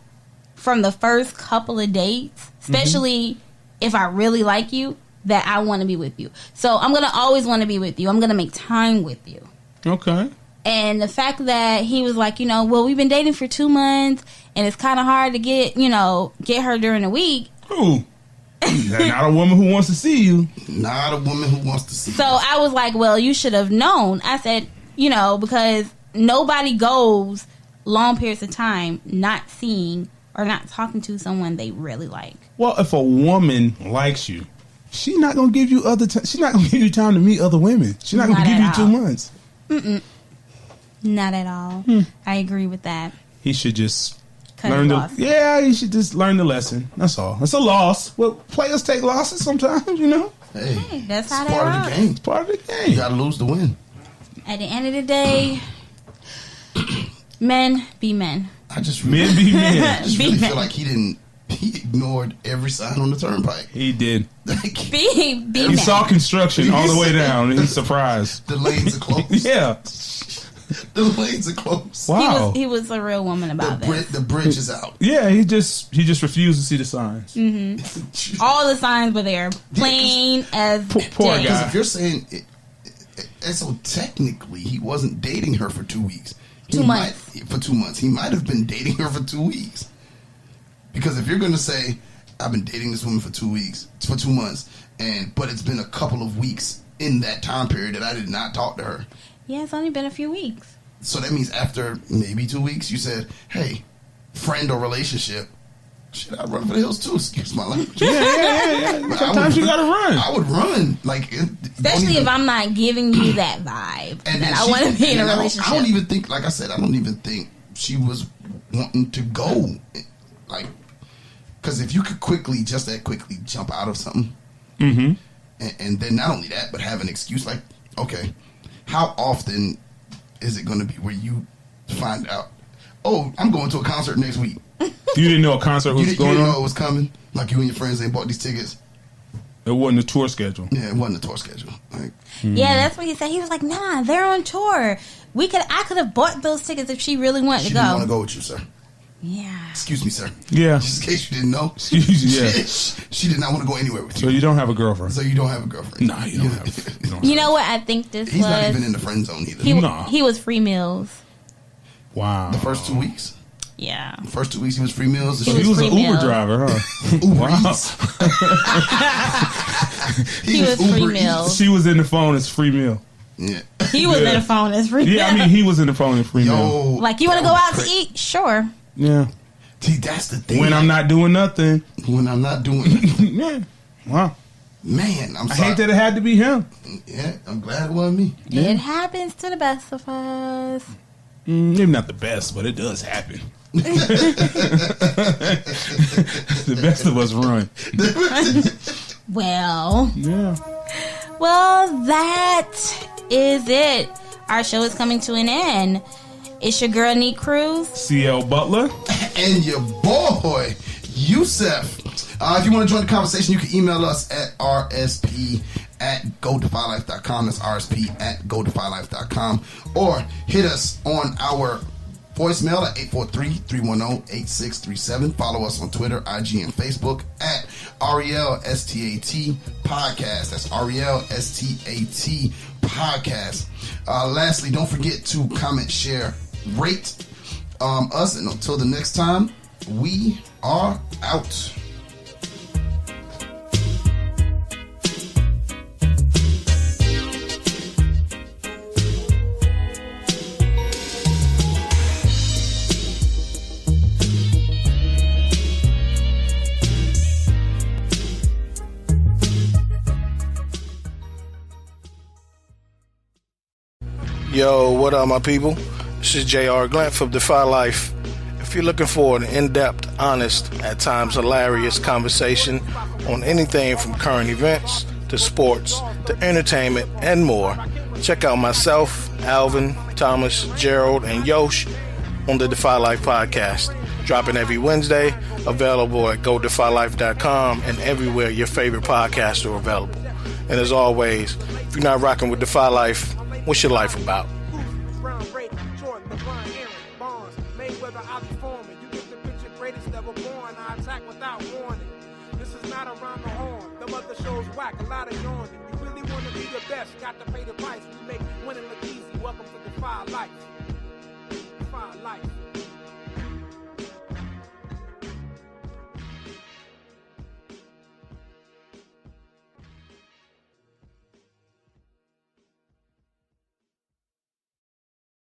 from the first couple of dates, especially if I really like you, that I want to be with you. So I'm going to always want to be with you. I'm going to make time with you. Okay. And the fact that he was like, well, we've been dating for 2 months and it's kind of hard to get her during the week. Ooh. Not a woman who wants to see you. Not a woman who wants to see you. So I was like, well, you should have known. I said, because nobody goes long periods of time not seeing or not talking to someone they really like. Well, if a woman likes you, she's not going to give you she's not going to give you time to meet other women. She's not going to give you 2 months. Not at all. I agree with that. He should just Learn he should just learn the lesson. That's all. It's a loss. Well, players take losses sometimes, Hey, that's how it's part of the game. It's part of the game. You got to lose to win. At the end of the day, men be men. I just Men be men. I just really feel like he he ignored every sign on the turnpike. He did. Be He saw construction all the way down, and he's surprised. The lanes are closed. Yeah. The lanes are closed. Wow. He was a real woman about that. The bridge is out. Yeah, he just refused to see the signs. All the signs were there, plain as Poor day. guy. Because if you're saying and so technically he wasn't dating her for 2 weeks. 2 months. For 2 months. He might have been dating her for 2 weeks. Because if you're going to say, I've been dating this woman for 2 weeks, for 2 months, but it's been a couple of weeks in that time period that I did not talk to her. Yeah, it's only been a few weeks. So that means after maybe 2 weeks, you said, hey, friend or relationship, shit, I'd run for the hills too. Excuse my language. Yeah. Sometimes you gotta run. I would run. Especially if I'm not giving you that vibe. And I want to be in a relationship. I don't even think, like I said, I don't even think she was wanting to go. Like, because if you could just that quickly jump out of something, and then not only that, but have an excuse like, okay, how often is it going to be where you find out, oh, I'm going to a concert next week? You didn't know a concert was going on? You didn't know it was coming? Like you and your friends, they bought these tickets? It wasn't a tour schedule. Yeah, it wasn't a tour schedule. Like, yeah, that's what he said. He was like, nah, they're on tour. I could have bought those tickets if she really wanted to go. She didn't want to go with you, sir. Yeah. Excuse me, sir. Yeah. Just in case you didn't know. She did not want to go anywhere with you. So you don't have a girlfriend? So you don't have a girlfriend? No, you don't have. You know what? I think this He's was... not even in the friend zone either. He was free meals. Wow. The first 2 weeks? Yeah. The first 2 weeks he was free meals? So he was an Uber driver, huh? Uber Eats. He was free meals. She was in the phone as free meal. Yeah. He was in the phone as free meal. Yeah, I mean, he was in the phone as free meal. Like, you want to go out to eat? Sure. Yeah. See, that's the thing. When I'm not doing nothing. When I'm not doing nothing. Yeah. Wow. Man, I hate that it had to be him. Yeah, I'm glad it wasn't me. Yeah. It happens to the best of us. Maybe not the best, but it does happen. The best of us run. Well. Yeah. Well, that is it. Our show is coming to an end. It's your girl, Nique Cruz. CL Butler. And your boy, Yusuf. If you want to join the conversation, you can email us at rsp@godefylife.com. That's rsp@godefylife.com. Or hit us on our voicemail at 843-310-8637. Follow us on Twitter, IG, and Facebook at RELSTAT Podcast. That's RELSTAT Podcast. Lastly, don't forget to comment, share, rate us. And until the next time, we are out. Yo, what up, my people? This is J.R. Glent from Defy Life. If you're looking for an in-depth, honest, at times hilarious conversation on anything from current events to sports to entertainment and more, check out myself, Alvin, Thomas, Gerald, and Yosh on the Defy Life podcast. Dropping every Wednesday, available at godefylife.com and everywhere your favorite podcasts are available. And as always, if you're not rocking with Defy Life, what's your life about? This is not around the horn. Them other shows whack, a lot of yawning. You really want to be the best, got to pay the price. We make winning look easy. Welcome to Defy Life. Defy Life.